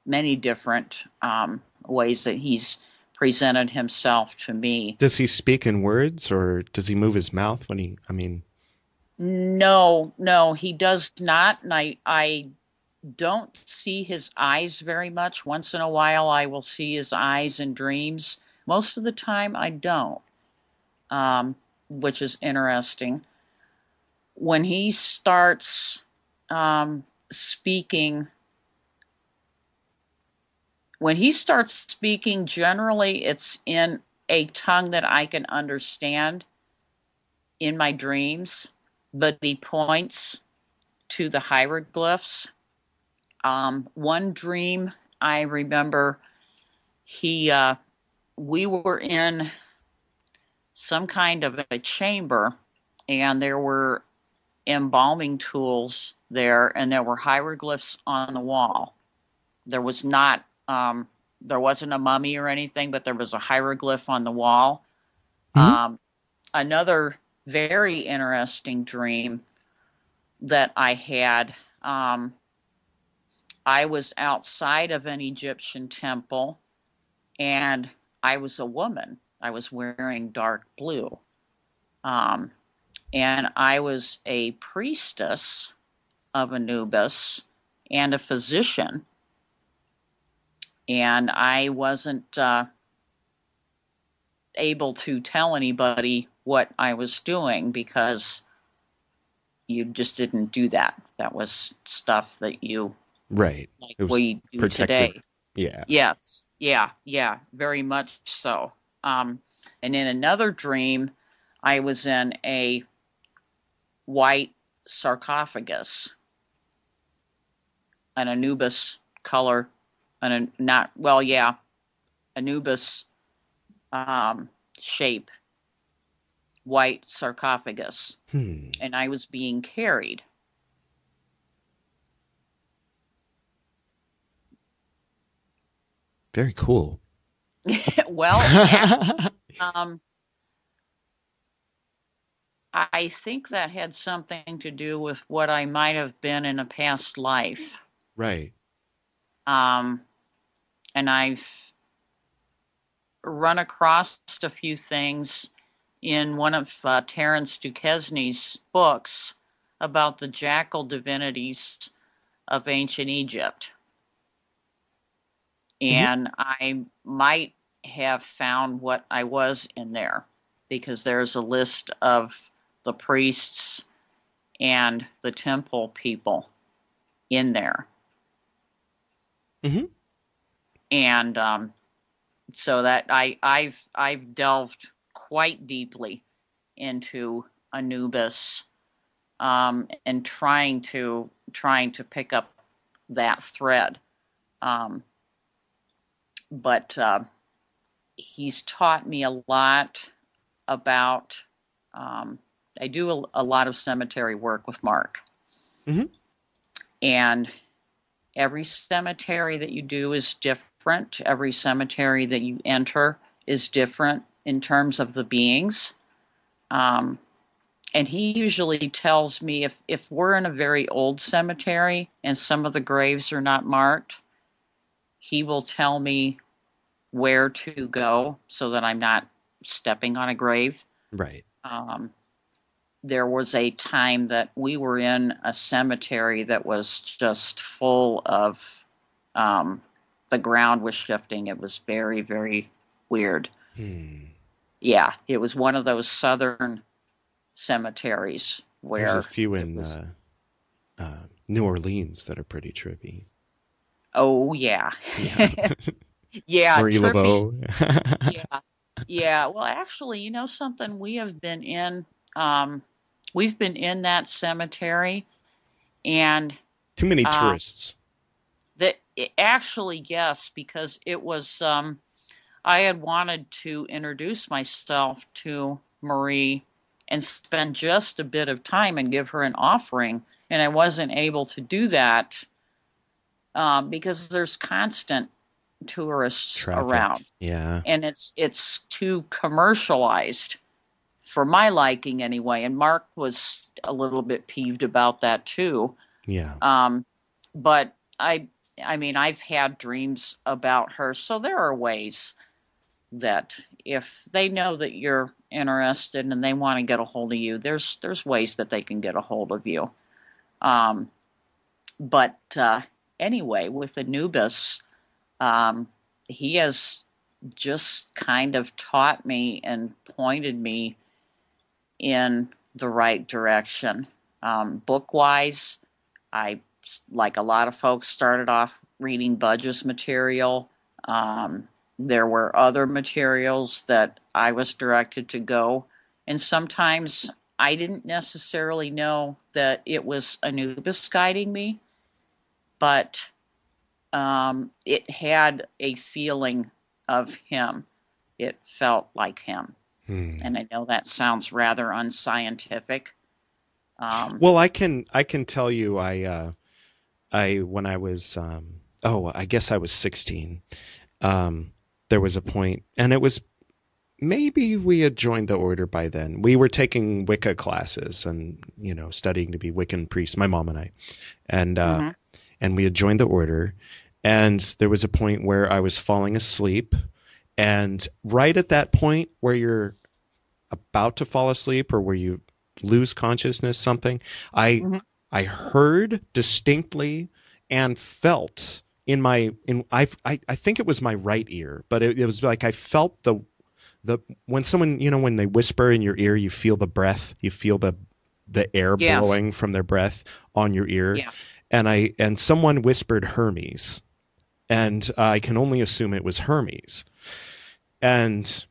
many different ways that he's presented himself to me. Does he speak in words or does he move his mouth when I mean, No, no, he does not, and I don't see his eyes very much. Once in a while, I will see his eyes in dreams. Most of the time, I don't, which is interesting. When he starts speaking, generally it's in a tongue that I can understand in my dreams, but he points to the hieroglyphs. One dream I remember, he we were in some kind of a chamber, and there were embalming tools there, and there were hieroglyphs on the wall. There was not there wasn't a mummy or anything, but there was a hieroglyph on the wall. mm-hmm. Another very interesting dream that I had. I was outside of an Egyptian temple, and I was a woman. I was wearing dark blue. Um, and I was a priestess of Anubis and a physician. And I wasn't able to tell anybody what I was doing because you just didn't do that. That was stuff that you Right. like It was we do protective. today. Yeah. Yes, yeah, very much so. And in another dream, I was in a white sarcophagus, an Anubis color, Anubis shape, white sarcophagus, and I was being carried. Very cool. Well, yeah. I think that had something to do with what I might have been in a past life. Right. Um, and I've run across a few things in one of Terence Duquesne's books about the jackal divinities of ancient Egypt. Mm-hmm. And I might have found what I was in there because there's a list of the priests and the temple people in there. Mm-hmm. And so that I've delved quite deeply into Anubis, and trying to pick up that thread. But he's taught me a lot about. I do a lot of cemetery work with Mark, Mm-hmm. and every cemetery that you do is different. Every cemetery that you enter is different in terms of the beings. Um, and he usually tells me if we're in a very old cemetery and some of the graves are not marked, he will tell me where to go so that I'm not stepping on a grave. Right. There was a time that we were in a cemetery that was just full of, the ground was shifting. It was very, very weird. Yeah, it was one of those southern cemeteries There's a where few it in was. New Orleans that are pretty trippy. Oh, yeah. Yeah. Yeah, Marie trippy. Laveau. Yeah. Yeah. Well, actually, you know something? Um, we've been in that cemetery, and Too many uh, tourists. actually, yes, because I had wanted to introduce myself to Marie and spend just a bit of time and give her an offering, and I wasn't able to do that because there's constant tourists Traffic. around, Yeah. and it's too commercialized for my liking anyway. And Mark was a little bit peeved about that too. Yeah. Um, but I mean, I've had dreams about her, so there are ways that if they know that you're interested and they want to get a hold of you, there's ways that they can get a hold of you. Um, but anyway, with Anubis, um, he has just kind of taught me and pointed me in the right direction. Book wise, I, like a lot of folks, started off reading Budge's material. Um, there were other materials that I was directed to go, and sometimes I didn't necessarily know that it was Anubis guiding me, but it had a feeling of him. It felt like him. Hmm. And I know that sounds rather unscientific. Um, Well, I can tell you I when I was I guess I was 16. Um there was a point, and it was maybe we had joined the order by then. We were taking Wicca classes and, studying to be Wiccan priests, my mom and I. And mhm, and we had joined the order, and there was a point where I was falling asleep, and right at that point where you're about to fall asleep or where you lose consciousness, something, I mhm. I heard distinctly and felt in I think it was my right ear, but it was like I felt the when someone, when they whisper in your ear, you feel the breath, you feel the air Yes. blowing from their breath on your ear. Yeah. And someone whispered Hermes, and I can only assume it was Hermes. And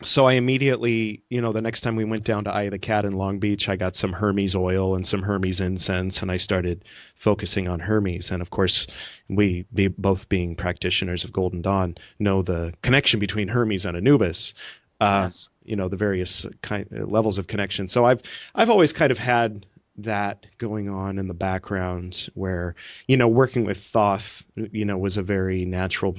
so I immediately, the next time we went down to Eye of the Cat in Long Beach, I got some Hermes oil and some Hermes incense, and I started focusing on Hermes. And of course, both being practitioners of Golden Dawn, know the connection between Hermes and Anubis. Uh, Yes. the various levels of connection. So I've always kind of had that going on in the background, where, working with Thoth, was a very natural,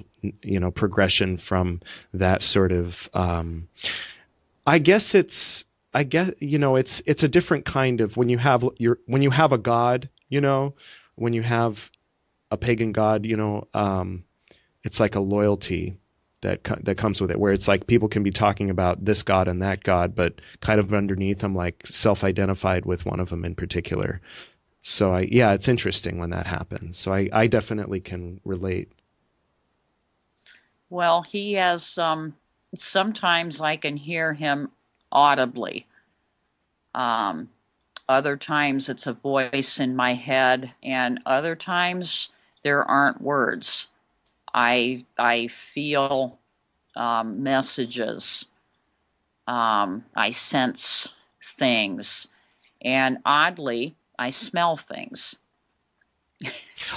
progression from that sort of, I guess it's a different kind of, when you have a god, when you have a pagan god, it's like a loyalty that comes with it, where it's like people can be talking about this god and that god, but kind of underneath, I'm like self-identified with one of them in particular. So yeah, it's interesting when that happens. So I definitely can relate. Well, he has sometimes I can hear him audibly. Um, Other times it's a voice in my head, and other times there aren't words. I feel messages. I sense things, and oddly, I smell things.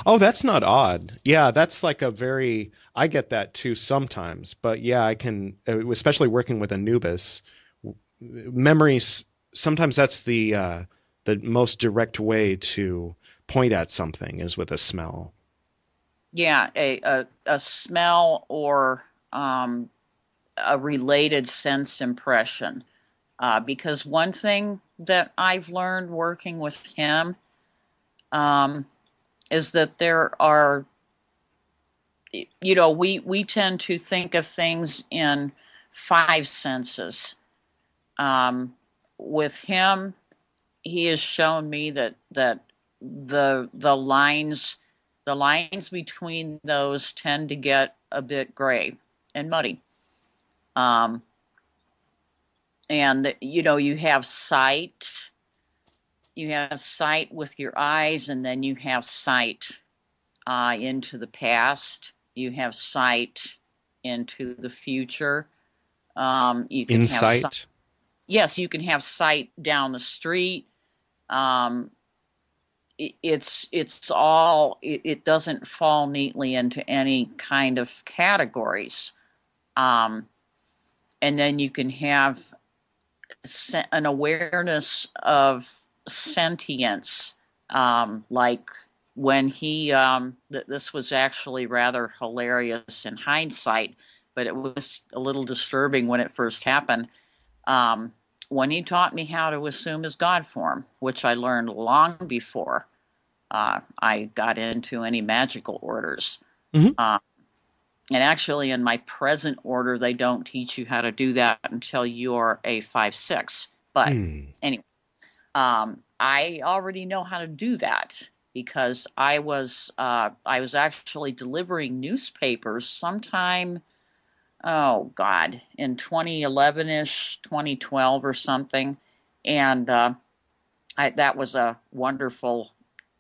Oh, that's not odd. Yeah, that's like a very, I get that too sometimes. But yeah, I can, especially working with Anubis, memories, sometimes that's the most direct way to point at something, is with a smell. Yeah, a smell or um, a related sense impression. Because one thing that I've learned working with him um, is that there are, we tend to think of things in five senses. Um, with him, he has shown me that the lines between those tend to get a bit gray and muddy. Um, and you have sight with your eyes, and then you have sight into the past. You have sight into the future. You can have Insight? yes, you can have sight down the street. Um, it doesn't fall neatly into any kind of categories. Um, and then you can have an awareness of sentience, like when this was actually rather hilarious in hindsight, but it was a little disturbing when it first happened. Um, when he taught me how to assume his God form, which I learned long before I got into any magical orders. Mm-hmm. And actually, in my present order, they don't teach you how to do that until you're a 5/6. But anyway, I already know how to do that because I was actually delivering newspapers sometime, oh God, in 2011-ish, 2012 or something, and that was a wonderful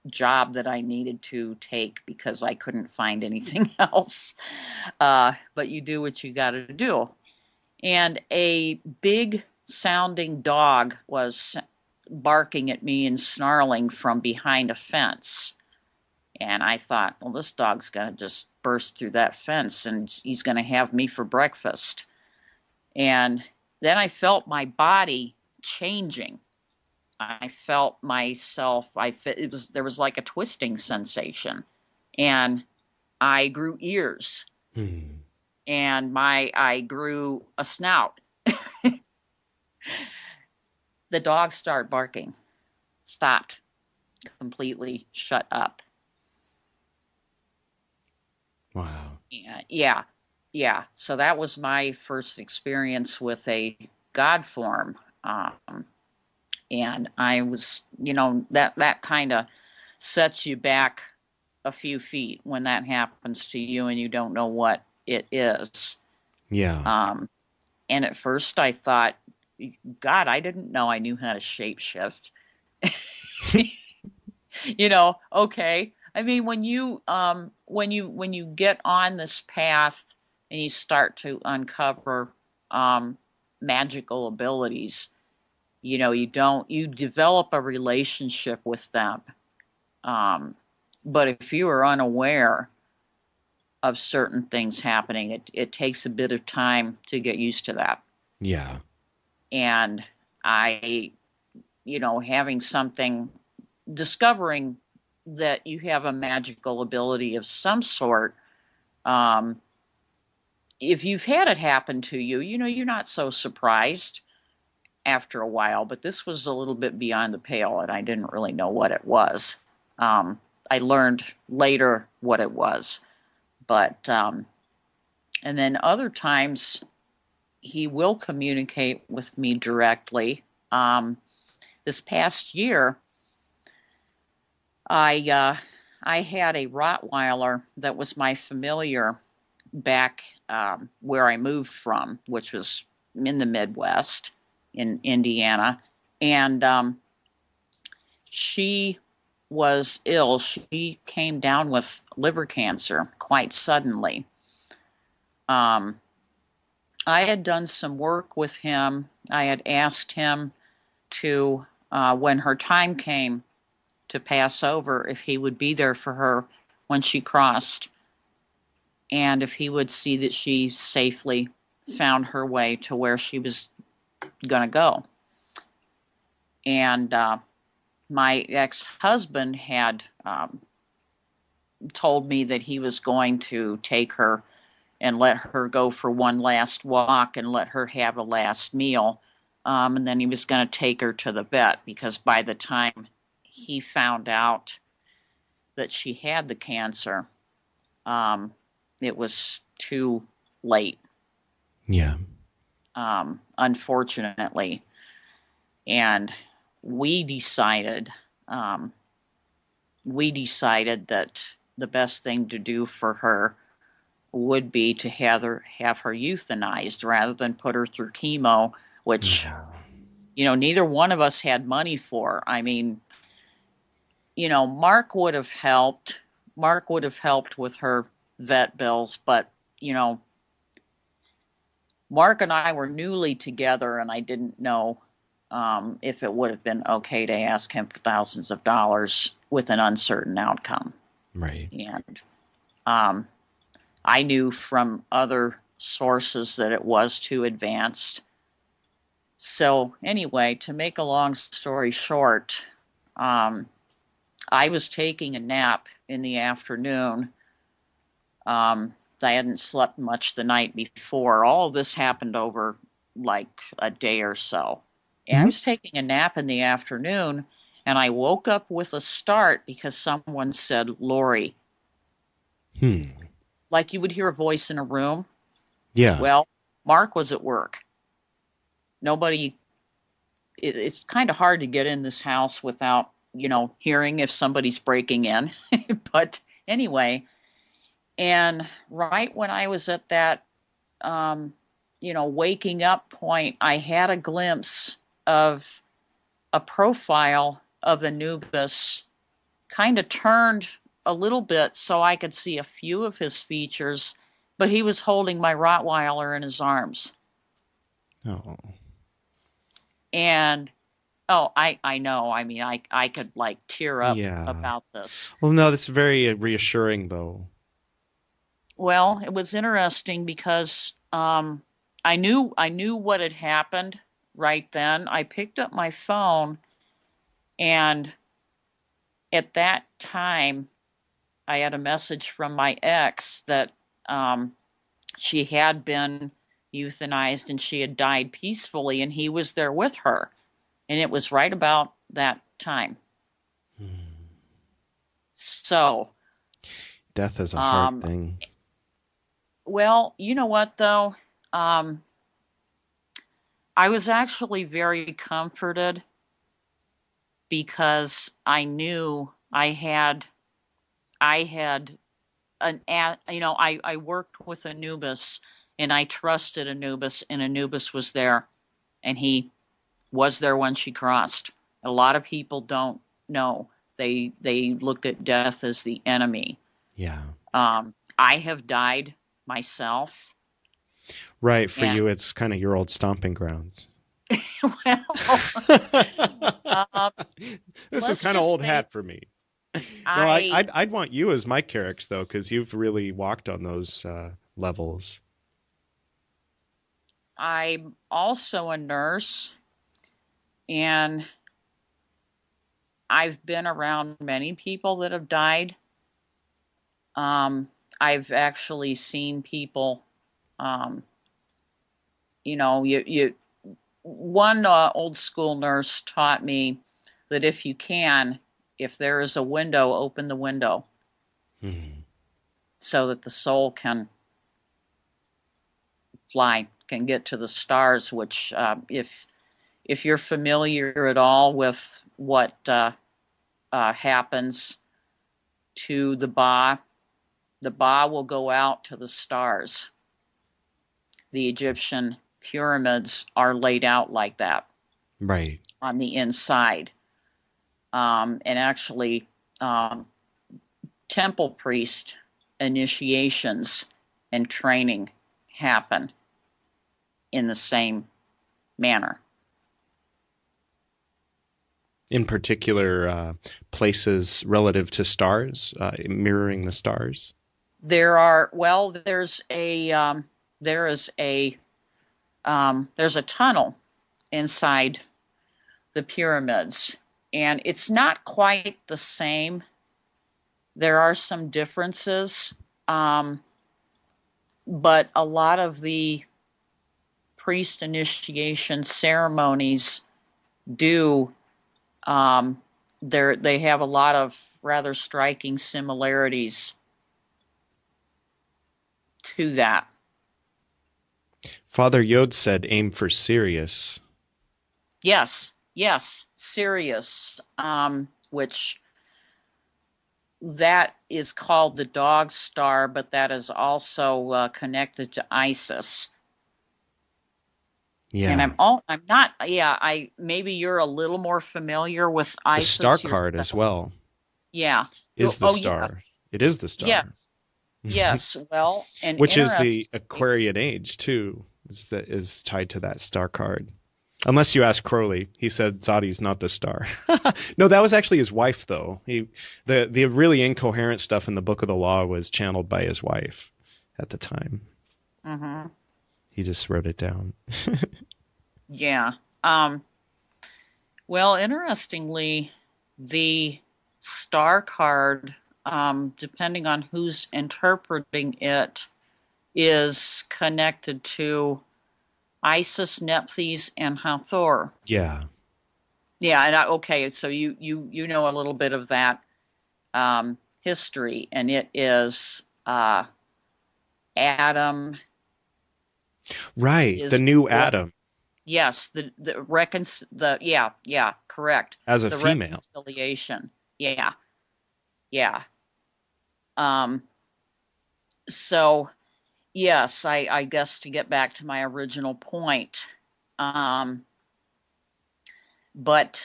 job that I needed to take because I couldn't find anything else. But you do what you got to do. And a big sounding dog was barking at me and snarling from behind a fence. And I thought, well, this dog's going to just burst through that fence and he's going to have me for breakfast. And then I felt my body changing. I felt myself. There was like a twisting sensation, and I grew ears, and I grew a snout. The dog started barking, stopped, completely shut up. Wow. Yeah. So that was my first experience with a God form. And I was, that kind of sets you back a few feet when that happens to you and you don't know what it is. Yeah. And at first I thought, God, I didn't know I knew how to shapeshift. Okay. I mean, when you get on this path and you start to uncover magical abilities, you develop a relationship with them. But if you are unaware of certain things happening, it takes a bit of time to get used to that. Yeah. And I, having something, discovering that you have a magical ability of some sort, if you've had it happen to you, you're not so surprised after a while, but this was a little bit beyond the pale and I didn't really know what it was. I learned later what it was, but, and then other times he will communicate with me directly. This past year, I had a Rottweiler that was my familiar back where I moved from, which was in the Midwest in Indiana. And she was ill. She came down with liver cancer quite suddenly. I had done some work with him. I had asked him to, when her time came to pass over, if he would be there for her when she crossed, and if he would see that she safely found her way to where she was going to go. And my ex-husband had told me that he was going to take her and let her go for one last walk and let her have a last meal. And then he was going to take her to the vet because by the time he found out that she had the cancer, it was too late. Yeah. Unfortunately. And we decided that the best thing to do for her would be to have her euthanized rather than put her through chemo, which neither one of us had money for. I mean, Mark would have helped with her vet bills, but Mark and I were newly together, and I didn't know if it would have been okay to ask him for thousands of dollars with an uncertain outcome. Right. And I knew from other sources that it was too advanced. So, anyway, to make a long story short, I was taking a nap in the afternoon. I hadn't slept much the night before. All of this happened over like a day or so. And I Mhm. was taking a nap in the afternoon, and I woke up with a start because someone said, Laurie, Hmm. like you would hear a voice in a room. Yeah. Well, Mark was at work. Nobody, it's kind of hard to get in this house without, hearing if somebody's breaking in. But anyway, and right when I was at that waking up point, I had a glimpse of a profile of Anubis, kind of turned a little bit so I could see a few of his features, but he was holding my Rottweiler in his arms. Oh. And oh, I know. I mean, I could like tear up Yeah. about this. Well, no, that's very reassuring, though. Well, it was interesting because I knew what had happened right then. I picked up my phone, and at that time, I had a message from my ex that she had been euthanized and she had died peacefully, and he was there with her. And it was right about that time. Hmm. So, Death is a hard um, thing. well, you know what, though? Um, I was actually very comforted because I knew I had I worked with Anubis, and I trusted Anubis, and Anubis was there, and he was there when she crossed. A lot of people don't know. They look at death as the enemy. Yeah. I have died myself, Right. For and you, it's kind of your old stomping grounds. well, um, This is let's kind of just old say hat for me. No, I I'd want you as my Carrix though, because you've really walked on those levels. I'm also a nurse, and I've been around many people that have died. Um, I've actually seen people, um, you one old school nurse taught me that if there is a window, open the window Hmm. so that the soul can fly, can get to the stars. Which, if you're familiar at all with what happens to the Ba will go out to the stars. The Egyptian pyramids are laid out like that Right. on the inside. And actually, um, temple priest initiations and training happen in the same manner. In particular, places relative to stars, mirroring the stars. There's a tunnel inside the pyramids, and it's not quite the same. There are some differences, but a lot of the priest initiation ceremonies do they have a lot of rather striking similarities to that. Father Yod said, "Aim for Sirius." Yes, Sirius, which that is called the dog star, but that is also connected to Isis. And Yeah. I'm not, yeah, I maybe you're a little more familiar with The star Isis card as yourself. well Yeah. is the Oh, yes, star. It is the yes, star. Yes, well, and Which is interestingly, the Aquarian age too. Is tied to that star card. Unless you ask Crowley, he said Zadi's not the star. No, that was actually his wife, though. The really incoherent stuff in the Book of the Law was channeled by his wife at the time. mm-hmm. He just wrote it down. Yeah. Well, interestingly, the star card, depending on who's interpreting it, is connected to Isis, Nephthys, and Hathor. Yeah. Yeah, and okay, so you know a little bit of that history, and it is Adam Right. The is new Adam yes, yeah, correct. as a The female. reconciliation. Yeah. Yeah. Um so yes, I guess to get back to my original point. Um but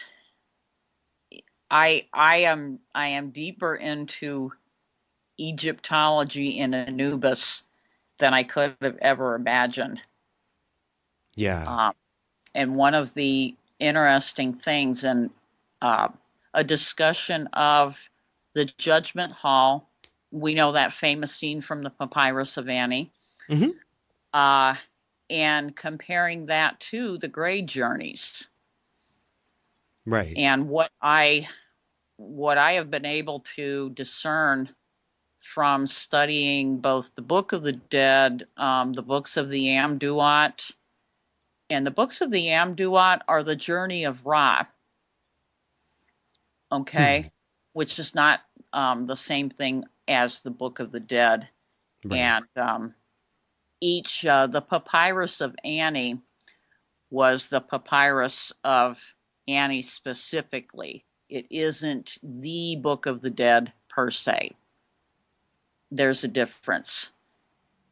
I am deeper into Egyptology in Anubis than I could have ever imagined. Yeah. Um, and one of the interesting things in uh, a discussion of the Judgment Hall, we know that famous scene from the Papyrus of Ani, Hmm. uh, and comparing that to the Grey Journeys. Right. And what I have been able to discern from studying both the Book of the Dead, the books of the Amduat, and the books of the Amduat are the journey of Ra, Hmm. okay, which is not the same thing as the Book of the Dead. Right. And the Papyrus of Ani was the Papyrus of Ani specifically. It isn't the Book of the Dead per se. There's a difference.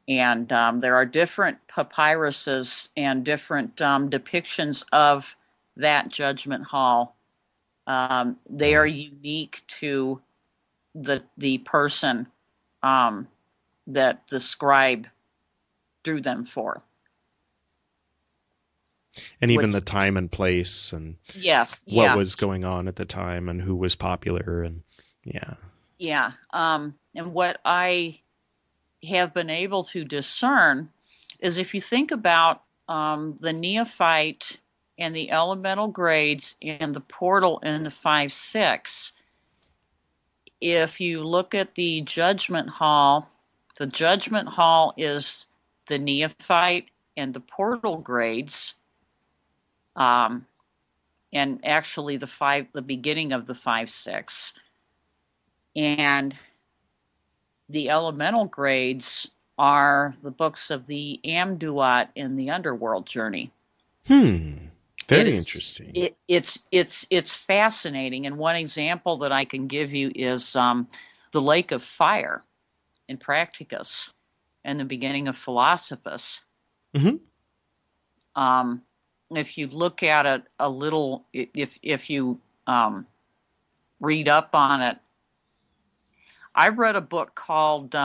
And there are different papyruses and different depictions of that judgment hall. They are unique to the person that the scribe drew them for. And even Which, the time and place and yes, what yeah, was going on at the time and who was popular and yeah. yeah. And what I have been able to discern is if you think about the neophyte and the elemental grades and the portal in the 5-6, if you look at the judgment hall is the neophyte and the portal grades, um, and actually the beginning of the 5-6, and the elemental grades are the books of the Amduat in the underworld journey. It Very is interesting. it's fascinating, and one example that I can give you is the Lake of Fire in Practicus and the beginning of Philosophus. Hmm. Um, if you look at it a little, if you read up on it, I read a book called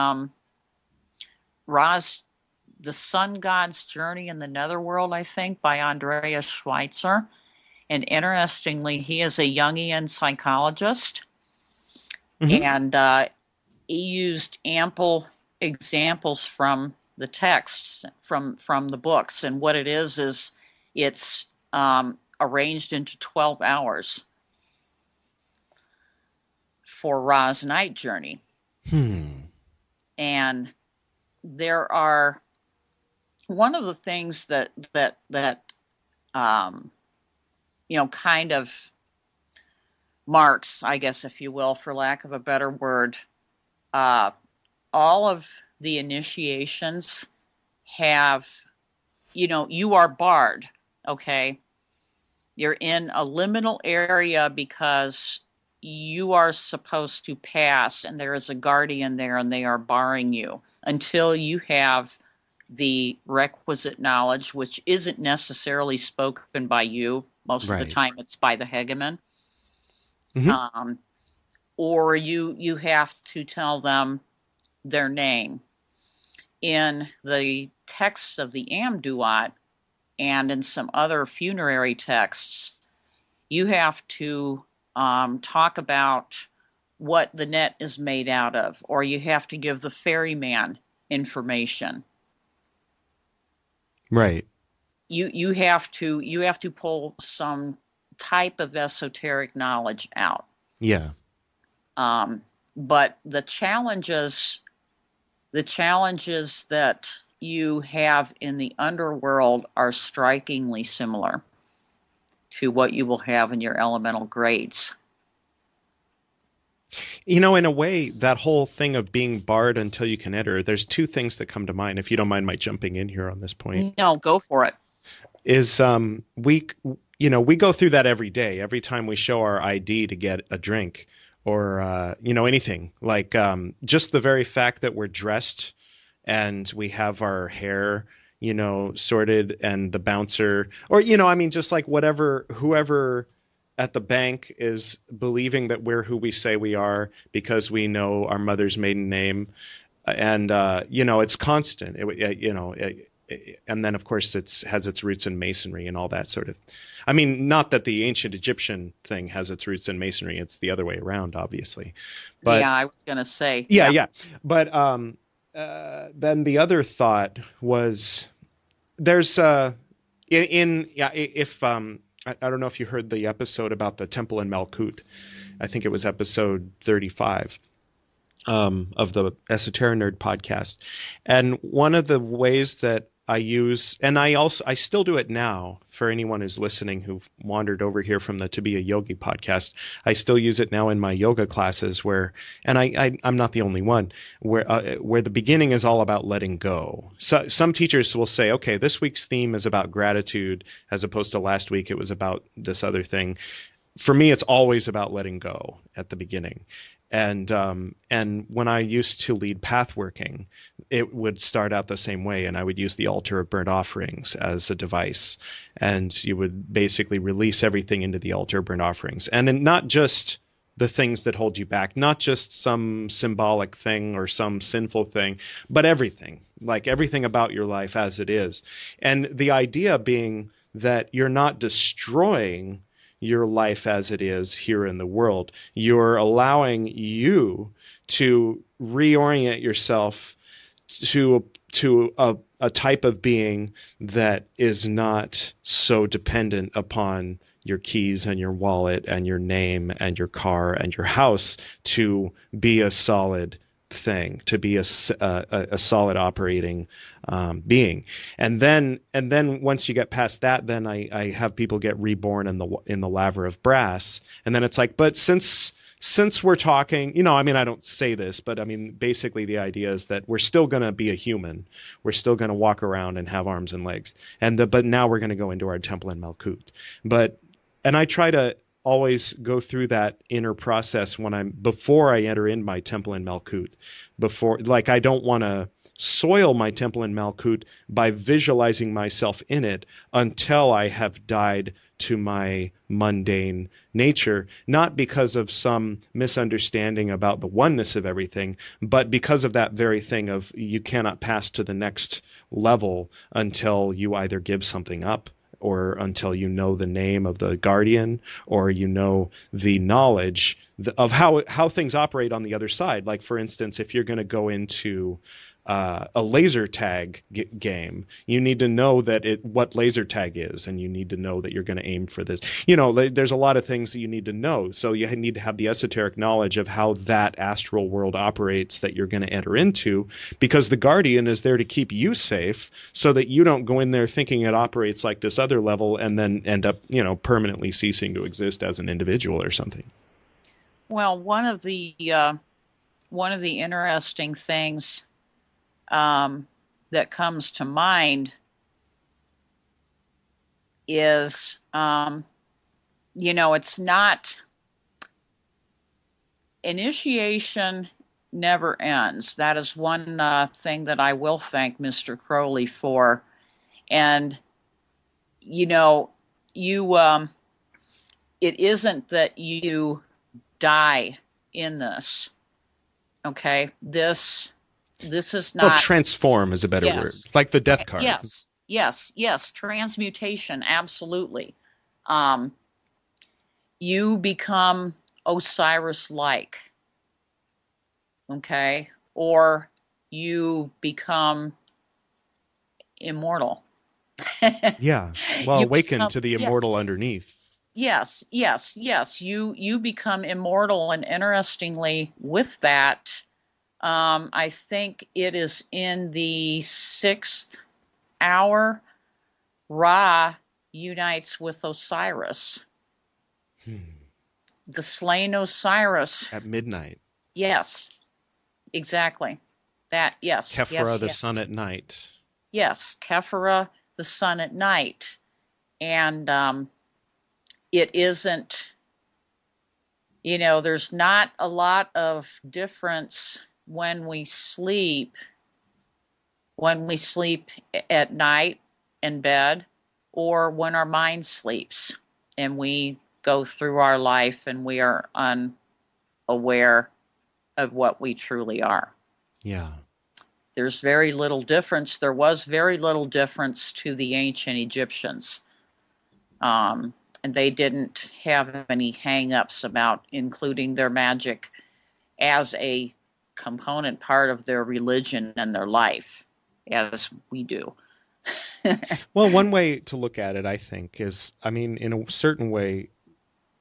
Ra's The Sun God's Journey in the Netherworld, I think, by Andreas Schweitzer. And interestingly, he is a Jungian psychologist, Hmm. and he used ample examples from the texts from the books. And what it is it's arranged into 12 hours for Ra's night journey. And there are one of the things that kind of marks, I guess, if you will, for lack of a better word, all of the initiations have, you are barred, okay? You're in a liminal area because you are supposed to pass, and there is a guardian there, and they are barring you until you have the requisite knowledge, which isn't necessarily spoken by you. Most of the Right. time, it's by the hegemon. Hmm. Or you have to tell them their name. In the texts of the Amduat and in some other funerary texts, you have to talk about what the net is made out of, or you have to give the ferryman information. Right. You have to pull some type of esoteric knowledge out. Yeah. But the challenges that you have in the underworld are strikingly similar to what you will have in your elemental grades. In a way, that whole thing of being barred until you can enter, there's two things that come to mind, if you don't mind my jumping in here on this point. No, go for it. Is we go through that every day, every time we show our ID to get a drink or anything. Like just the very fact that we're dressed and we have our hair, sorted, and the bouncer, or just like whoever at the bank is believing that we're who we say we are because we know our mother's maiden name, and it's constant. And then of course it has its roots in masonry and all that sort of. I mean, not that the ancient Egyptian thing has its roots in masonry; it's the other way around, obviously. But yeah, I was going to say. yeah. But then the other thought was there's if I don't know if you heard the episode about the temple in Malkut. I think it was episode 35 of the Esoterinerd podcast. And one of the ways that I use, and I still do it now for anyone who's listening who wandered over here from the To Be a Yogi podcast. I still use it now in my yoga classes and I'm not the only one, where the beginning is all about letting go. So some teachers will say, okay, this week's theme is about gratitude, as opposed to last week it was about this other thing. For me, it's always about letting go at the beginning. And when I used to lead path working, it would start out the same way, and I would use the altar of burnt offerings as a device, and you would basically release everything into the altar of burnt offerings, and not just the things that hold you back, not just some symbolic thing or some sinful thing, but everything, like everything about your life as it is. And the idea being that you're not destroying your life as it is here in the world. You're allowing you to reorient yourself to a type of being that is not so dependent upon your keys and your wallet and your name and your car and your house to be a solid thing, to be a solid operating being. And then once you get past that, then I have people get reborn in the laver of brass. And then it's like, but since we're talking, I mean, I don't say this, but I mean, basically the idea is that we're still going to be a human. We're still going to walk around and have arms and legs. But now we're going to go into our temple in Malkut. And I try to always go through that inner process before I enter in my temple in Malkut. I don't want to soil my temple in Malkut by visualizing myself in it until I have died to my mundane nature, not because of some misunderstanding about the oneness of everything, but because of that very thing of you cannot pass to the next level until you either give something up, or until you know the name of the guardian, or the knowledge of how things operate on the other side. Like, for instance, if you're going to go into a laser tag game, you need to know what laser tag is, and you need to know that you're going to aim for this. There's a lot of things that you need to know. So you need to have the esoteric knowledge of how that astral world operates that you're going to enter into, because the guardian is there to keep you safe, so that you don't go in there thinking it operates like this other level and then end up, permanently ceasing to exist as an individual or something. Well, one of the interesting things that comes to mind is, it's not, initiation never ends. That is one thing that I will thank Mr. Crowley for. And, it isn't that you die in this. Okay, this This is Well, not. transform is a better word. Yes. Like the death card. Yes. Transmutation, absolutely. Um, you become Osiris-like, okay? Or you become immortal. Yeah. Well, You awaken become, to the immortal yes, underneath. yes. You become immortal, and interestingly, with that, I think it is in the 6th hour. Ra unites with Osiris, Hmm. the slain Osiris. At midnight. Yes, exactly. That, Kephra, the sun at night. yes. Kephara, the sun at night, and it isn't. There's not a lot of difference when we sleep. When we sleep at night in bed, or when our mind sleeps, and we go through our life and we are unaware of what we truly are. Yeah. There's very little difference. There was very little difference to the ancient Egyptians. And they didn't have any hang-ups about including their magic as a component part of their religion and their life, as we do. Well, one way to look at it, I think, is, I mean, in a certain way,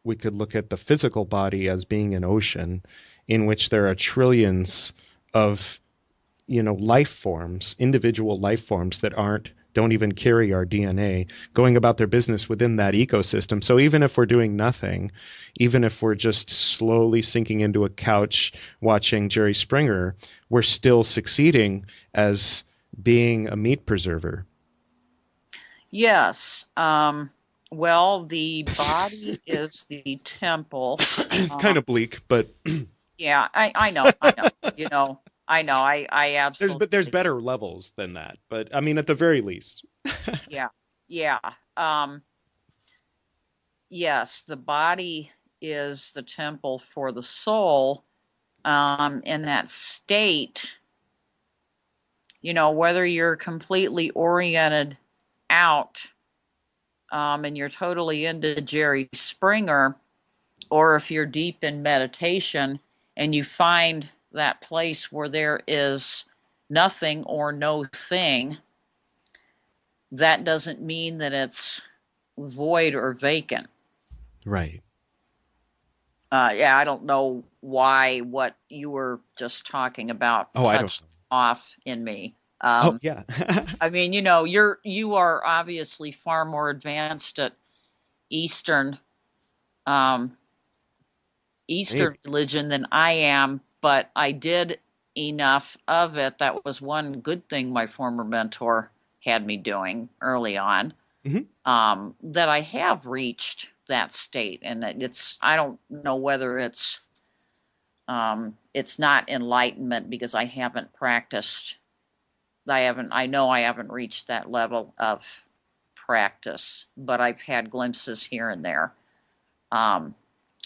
we could look at the physical body as being an ocean in which there are trillions of, life forms, individual life forms that don't even carry our DNA, going about their business within that ecosystem. So even if we're doing nothing, even if we're just slowly sinking into a couch watching Jerry Springer, we're still succeeding as being a meat preserver. Yes. Well, the body is the temple. It's kind Um, of bleak, but yeah, I know, I know. I there's absolutely, better levels than that. But I mean, at the very least. yeah, yeah. Um, yes, the body is the temple for the soul. In that state, whether you're completely oriented out, and you're totally into Jerry Springer, or if you're deep in meditation and you find that place where there is nothing or no thing, that doesn't mean that it's void or vacant. Right. Yeah, I don't know why what you were just talking about Oh, I don't touched know. off in me. Oh, yeah. I mean, you are obviously far more advanced at Eastern um, Eastern Maybe. religion than I am, but I did enough of it. That was one good thing my former mentor had me doing early on, Hmm. that I have reached that state. And I don't know whether it's not enlightenment because I haven't practiced. I know I haven't reached that level of practice, but I've had glimpses here and there. Um,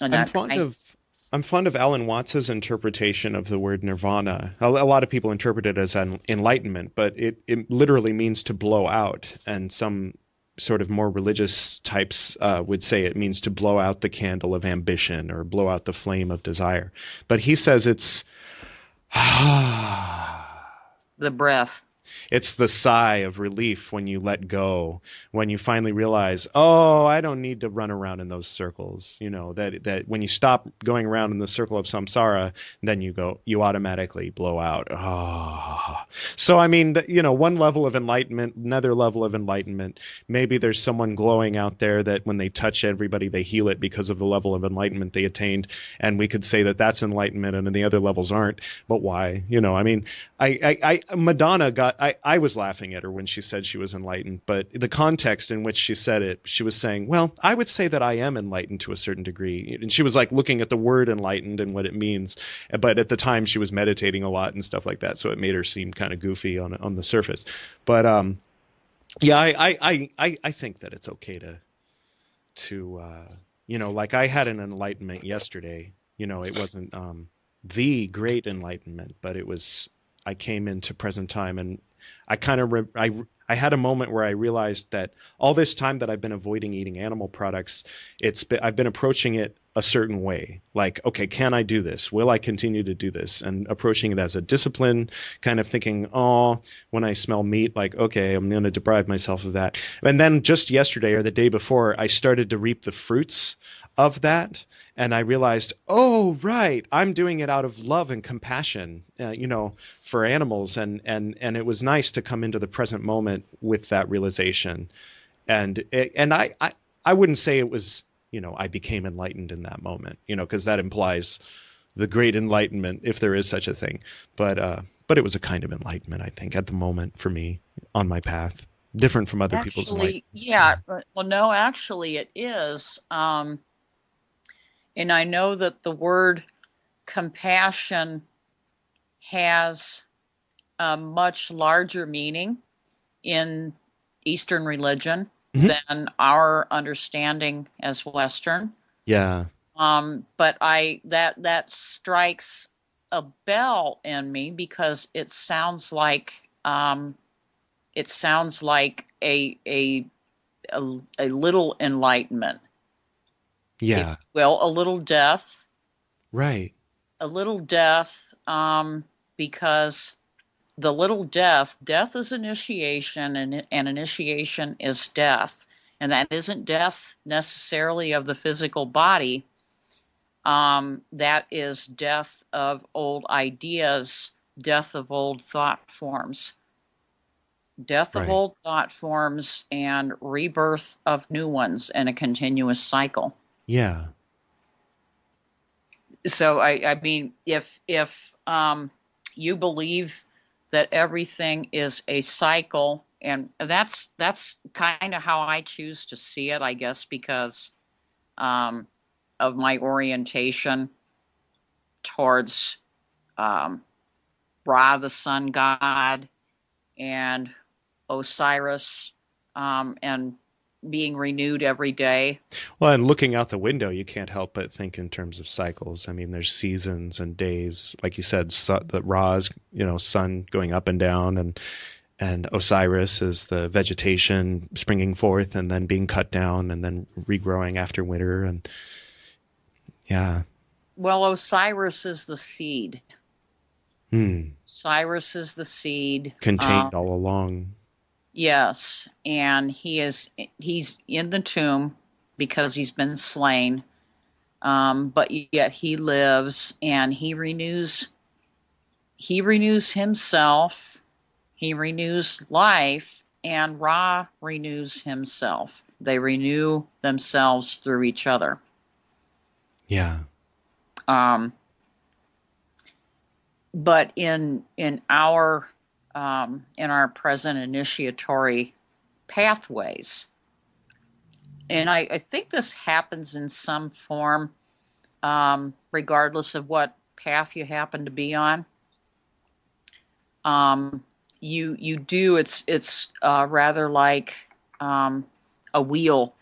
and I'm that fond kind. of I'm fond of Alan Watts's interpretation of the word nirvana. A lot of people interpret it as an enlightenment, but it literally means to blow out. And some sort of more religious types would say it means to blow out the candle of ambition or blow out the flame of desire. But he says it's The breath. it's the sigh of relief when you let go, when you finally realize, oh, I don't need to run around in those circles. That when you stop going around in the circle of samsara, then you automatically blow out. Oh. So, I mean, one level of enlightenment, another level of enlightenment. Maybe there's someone glowing out there that when they touch everybody, they heal it because of the level of enlightenment they attained. And we could say that that's enlightenment and the other levels aren't. But why? I mean, Madonna I was laughing at her when she said she was enlightened, but the context in which she said it, she was saying, well, I would say that I am enlightened to a certain degree. And she was like looking at the word enlightened and what it means. But at the time she was meditating a lot and stuff like that. So it made her seem kind of goofy on the surface. But, yeah, I think that it's okay to like I had an enlightenment yesterday. It wasn't, the great enlightenment, but it was I came into present time, and I kind of I had a moment where I realized that all this time that I've been avoiding eating animal products, I've been approaching it a certain way. Like, okay, can I do this? Will I continue to do this? And approaching it as a discipline, kind of thinking, oh, when I smell meat, like, okay, I'm going to deprive myself of that. And then just yesterday or the day before, I started to reap the fruits of that. And I realized, oh, right, I'm doing it out of love and compassion, for animals. And it was nice to come into the present moment with that realization. And I wouldn't say it was, I became enlightened in that moment, because that implies the great enlightenment, if there is such a thing. But it was a kind of enlightenment, I think, at the moment for me on my path, different from other people's Actually, enlightenments. yeah. Well, no, actually, it is. And I know that the word compassion has a much larger meaning in Eastern religion Mhm. than our understanding as Western. Yeah, But that strikes a bell in me because um, it sounds like a little enlightenment, if yeah, you will, right, a little death, because the little death is initiation, and initiation is death, and that isn't death necessarily of the physical body. That is death of old ideas, death of old thought forms, death of right. old thought forms, and rebirth of new ones in a continuous cycle. Yeah, So I mean, if you believe that everything is a cycle, and that's kind of how I choose to see it, I guess, because um, of my orientation towards um, Ra, the sun god, and Osiris, and being renewed every day. well, and looking out the window, you can't help but think in terms of cycles. I mean, there's seasons and days, like you said, the Ra's, sun going up and down, and Osiris is the vegetation springing forth and then being cut down and then regrowing after winter. And yeah, Well, Osiris is the seed. hmm, Cyrus is the seed. contained all along. Yes, and he's in the tomb because he's been slain. But yet he lives, and he renews himself, he renews life, and Ra renews himself. They renew themselves through each other. Yeah, Um, but in our present initiatory pathways, and I think this happens in some form, regardless of what path you happen to be on. Um, you do it's rather like a wheel,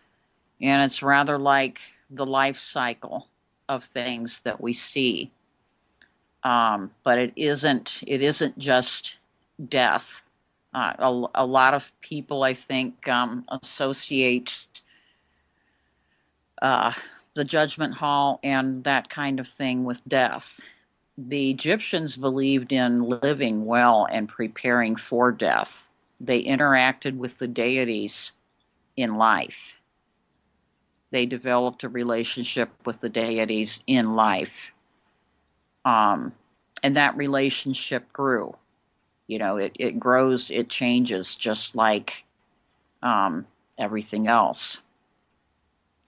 and it's rather like the life cycle of things that we see. But it isn't just death. A lot of people, I think, associate uh, the judgment hall and that kind of thing with death. The Egyptians believed in living well and preparing for death. They interacted with the deities in life. They developed a relationship with the deities in life. Um, and that relationship grew. It grows, it changes, just like um, everything else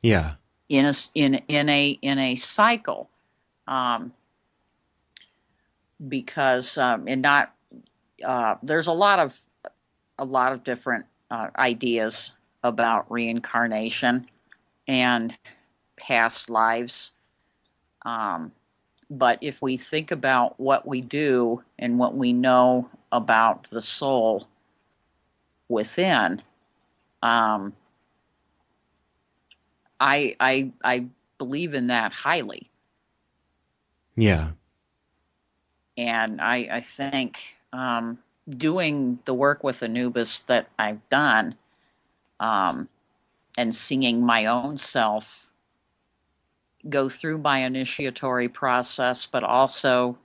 yeah, in a cycle. Um, because and not there's a lot of different ideas about reincarnation and past lives. Um, but if we think about what we do and what we know about the soul within, um, I believe in that highly, yeah, and I think. doing the work with Anubis that I've done, and seeing my own self go through my initiatory process, but also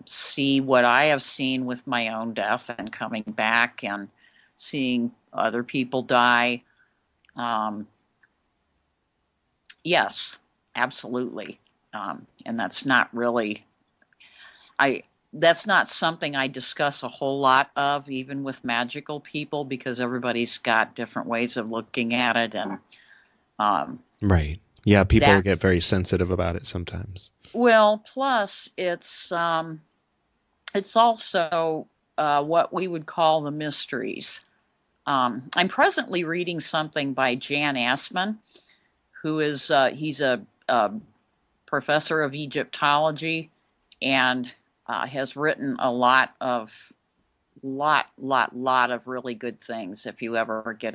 see what I have seen with my own death and coming back and seeing other people die. Yes, absolutely. And that's not really, I, that's not something I discuss a whole lot of, even with magical people, because everybody's got different ways of looking at it. And Right. Yeah, people that, get very sensitive about it sometimes. well, plus it's also what we would call the mysteries. I'm presently reading something by Jan Assman, who is he's a professor of Egyptology and has written a lot of really good things. If you ever get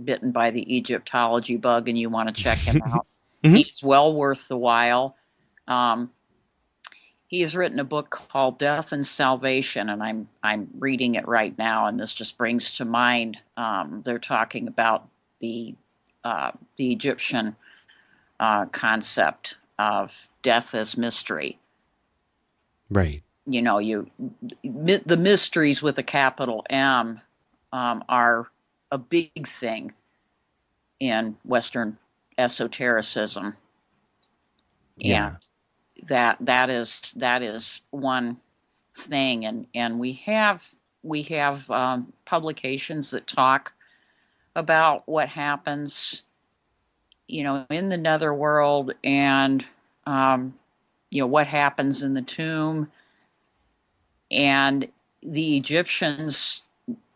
bitten by the Egyptology bug and you want to check him out, Hmm. he's well worth the while. Um, he has written a book called Death and Salvation, and I'm reading it right now. And this just brings to mind they're talking about the Egyptian concept of death as mystery. Right. You know, the mysteries with a capital M are a big thing in Western esotericism, and Yeah. that is one thing. And we have publications that talk about what happens, in the netherworld, and what happens in the tomb. And the Egyptians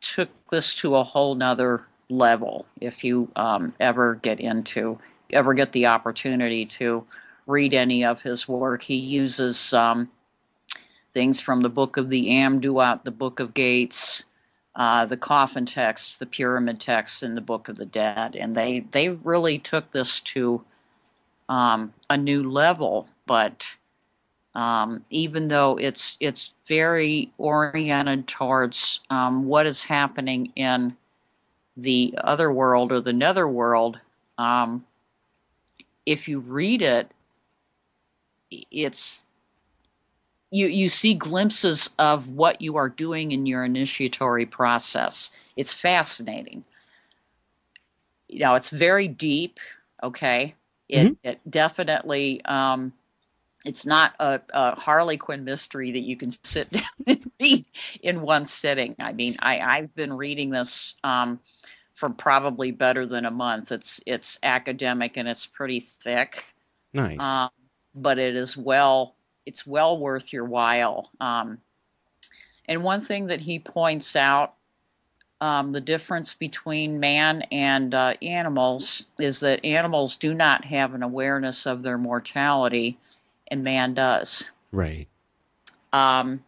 took this to a whole nother level. If you ever get the opportunity to read any of his work, he uses things from the Book of the Amduat, the Book of Gates, the coffin texts, the pyramid texts, and the Book of the Dead, and they really took this to a new level. But even though it's very oriented towards what is happening in the other world or the netherworld, um, if you read it, it's you see glimpses of what you are doing in your initiatory process. It's fascinating. It's very deep. Okay, it Hmm. it definitely. It's not a Harley Quinn mystery that you can sit down and read in one sitting. I mean, I've been reading this for probably better than a month. It's academic and it's pretty thick, Nice. um, but it's well worth your while. And one thing that he points out, the difference between man and animals is that animals do not have an awareness of their mortality, and man does. Right. Um,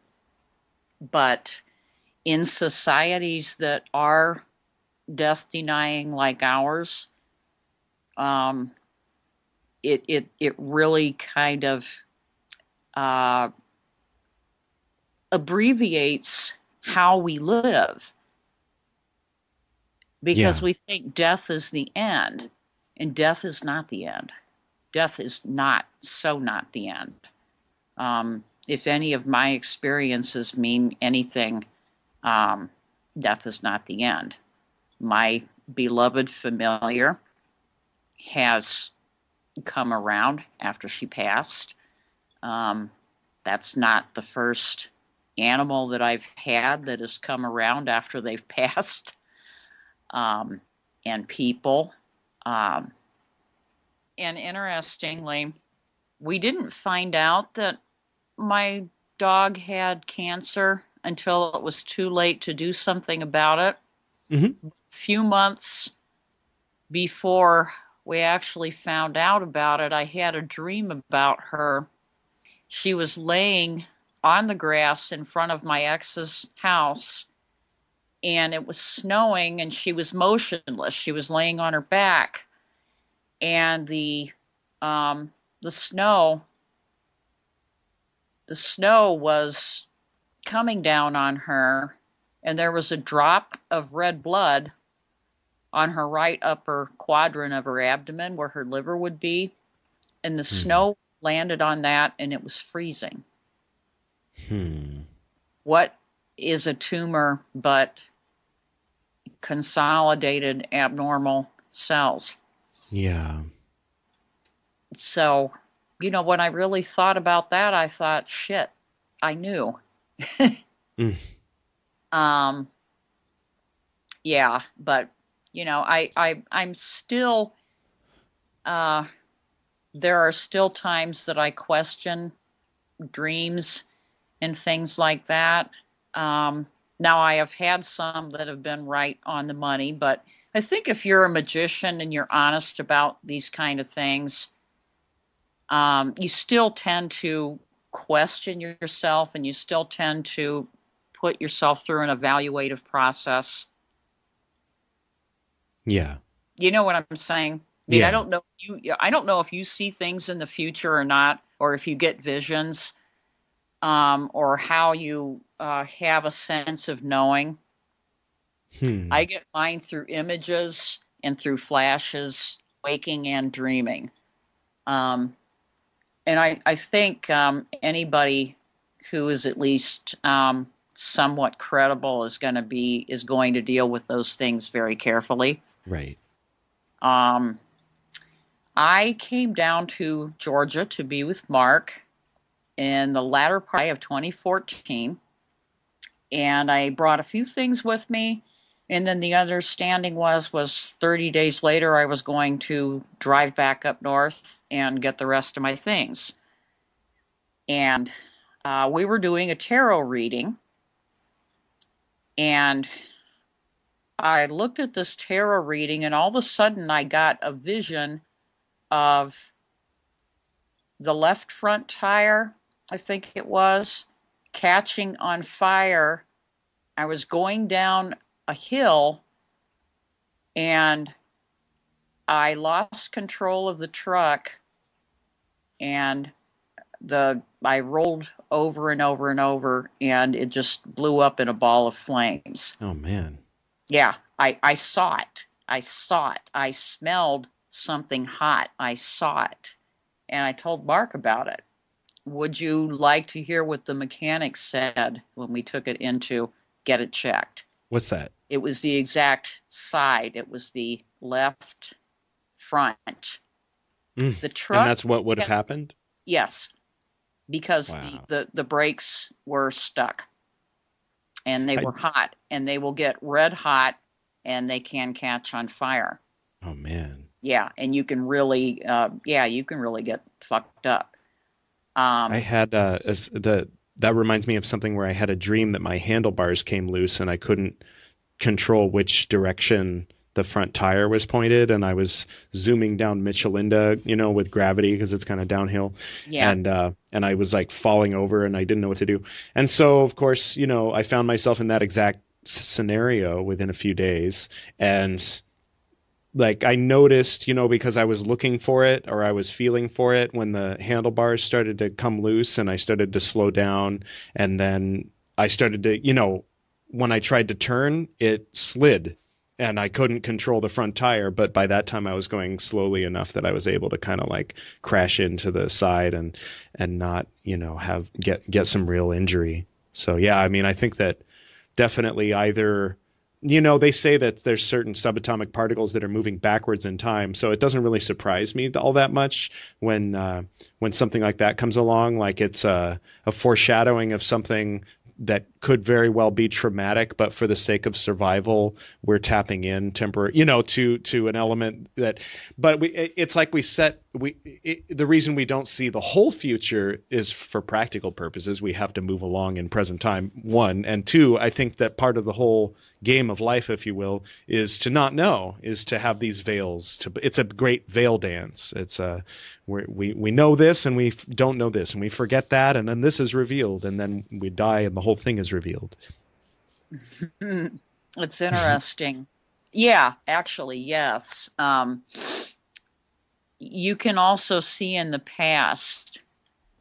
but in societies that are death denying like ours, um, it really kind of uh, abbreviates how we live, because Yeah. we think death is the end, and death is not the end. Death is not the end. If any of my experiences mean anything, um, death is not the end. My beloved familiar has come around after she passed. Um, that's not the first animal that I've had that has come around after they've passed. Um, and people. Um, and interestingly, we didn't find out that my dog had cancer until it was too late to do something about it. Hmm. A few months before we actually found out about it, I had a dream about her. She was laying on the grass in front of my ex's house, and it was snowing, and she was motionless. She was laying on her back, and um, the snow the snow was coming down on her, and there was a drop of red blood on her right upper quadrant of her abdomen where her liver would be, and the Hmm. snow landed on that and it was freezing. Hmm. What is a tumor but consolidated abnormal cells? Yeah. So, when I really thought about that, I thought, shit, I knew. Mm. um, yeah, but I'm still uh, there are still times that I question dreams and things like that. Um, Now, I have had some that have been right on the money, but I think if you're a magician and you're honest about these kind of things, you still tend to question yourself and you still tend to put yourself through an evaluative process. Yeah. You know what I'm saying? I mean, Yeah. I don't know if you see things in the future or not, or if you get visions, or how you have a sense of knowing. I Hmm. get mine through images and through flashes, waking and dreaming. Um, and I think anybody who is at least somewhat credible is going to deal with those things very carefully. Right. Um, I came down to Georgia to be with Mark in the latter part of 2014, and I brought a few things with me. And then the understanding was 30 days later I was going to drive back up north and get the rest of my things. And we were doing a tarot reading, and I looked at this tarot reading, and all of a sudden I got a vision of the left front tire, I think it was, catching on fire. I was going down a hill and I lost control of the truck, and the I rolled over and over and over, and it just blew up in a ball of flames. Oh man. Yeah, I saw it. I saw it. I smelled something hot. I saw it. And I told Mark about it. Would you like to hear what the mechanic said when we took it in to get it checked? What's that? It was the exact side. It was the left front. Mm. The And truck that's what would have had, happened? yes, because Wow. the brakes were stuck and they I were hot, and they will get red hot and they can catch on fire. Oh man. Yeah, and you can really get fucked up. I Um, had that reminds me of something where I had a dream that my handlebars came loose and I couldn't control which direction the front tire was pointed, and I was zooming down Michelinda, with gravity because it's kind of downhill, yeah, and I was like falling over and I didn't know what to do. And so of course, I found myself in that exact scenario within a few days, and like I noticed, because I was looking for it or I was feeling for it when the handlebars started to come loose and I started to slow down. And then I started to, when I tried to turn, it slid and I couldn't control the front tire. But by that time, I was going slowly enough that I was able to kind of like crash into the side and not, have get some real injury. So yeah, I mean, I think that definitely either they say that there's certain subatomic particles that are moving backwards in time, so it doesn't really surprise me all that much when something like that comes along. Like it's a foreshadowing of something that could very well be traumatic, but for the sake of survival, we're tapping in temporary, to an element that. But it's like the reason we don't see the whole future is for practical purposes. We have to move along in present time. One and two, I think that part of the whole game of life, if you will, is to not know, is to have these veils. It's a great veil dance. It's we know this and we don't know this, and we forget that, and then this is revealed, and then we die and the whole thing is revealed. it's interesting. Yeah, actually, yes. You can also see in the past.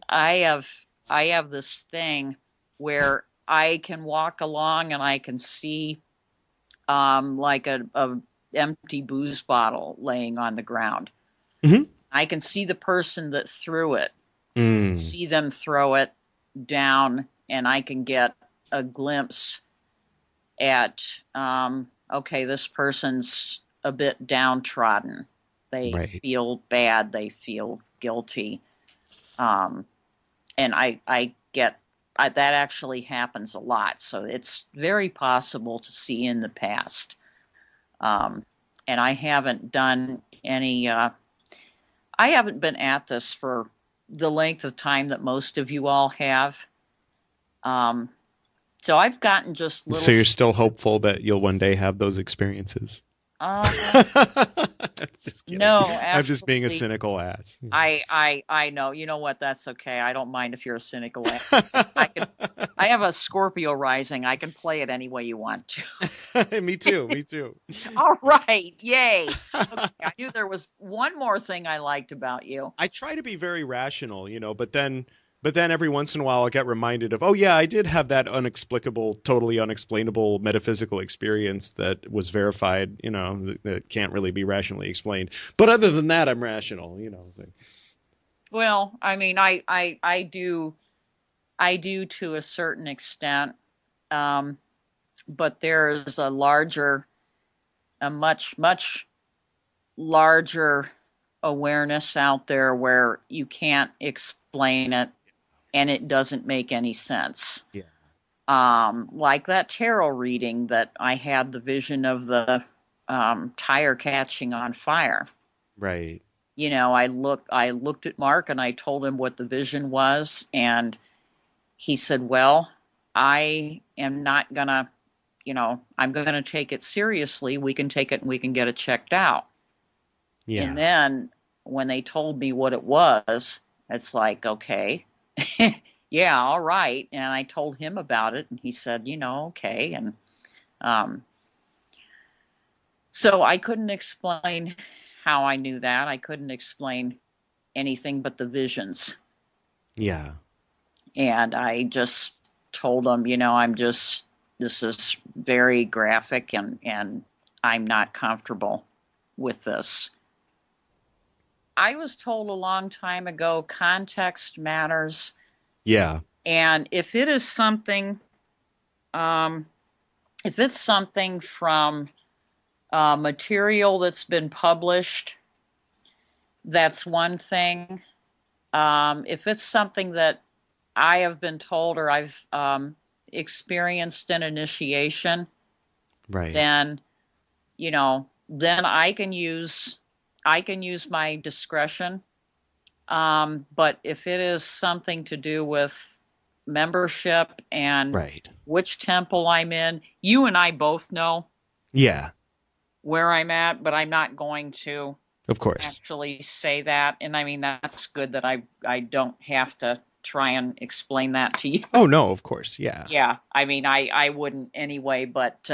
I have I have this thing where I can walk along and I can see like a empty booze bottle laying on the ground. Mm-hmm. I can see the person that threw it, Mm. see them throw it down, and I can get a glimpse at okay, this person's a bit downtrodden. They Right. feel bad. They feel guilty. Um, and I get that actually happens a lot. So it's very possible to see in the past. And I haven't done any. I haven't been at this for the length of time that most of you all have. Um, so I've gotten just So little. you're still hopeful that you'll one day have those experiences? Uh, Just kidding. no, I'm just being a absolutely. cynical ass. I know. You know what? That's okay. I don't mind if you're a cynical. I can. I have a Scorpio rising. I can play it any way you want to. Me too. Me too. All right. Yay. Okay, I knew there was one more thing I liked about you. I try to be very rational, but then every once in a while I get reminded of, oh yeah, I did have that unexplicable, totally unexplainable metaphysical experience that was verified, that can't really be rationally explained. But other than that, I'm rational. Well, I mean, I do to a certain extent, but there's a much larger awareness out there where you can't explain it and it doesn't make any sense. Yeah. Like that tarot reading that I had the vision of the tire catching on fire. Right. I looked at Mark and I told him what the vision was, and he said, "Well, I am not gonna, I'm gonna take it seriously. We can take it and we can get it checked out." Yeah. And then when they told me what it was, it's like, okay, yeah, all right. And I told him about it, and he said, okay. And um, so I couldn't explain how I knew that. I couldn't explain anything but the visions. Yeah. And I just told him, this is very graphic and I'm not comfortable with this. I was told a long time ago, context matters. Yeah. And if it is something, if it's something from material that's been published, that's one thing. If it's something that I have been told or I've experienced an initiation, Right. then then I can use my discretion. But if it is something to do with membership and Right. which temple I'm in, you and I both know Yeah. where I'm at, but I'm not going to Of course. actually say that. And I mean, that's good that I don't have to try and explain that to you. Oh no, of course. Yeah. Yeah, I mean, I wouldn't anyway, but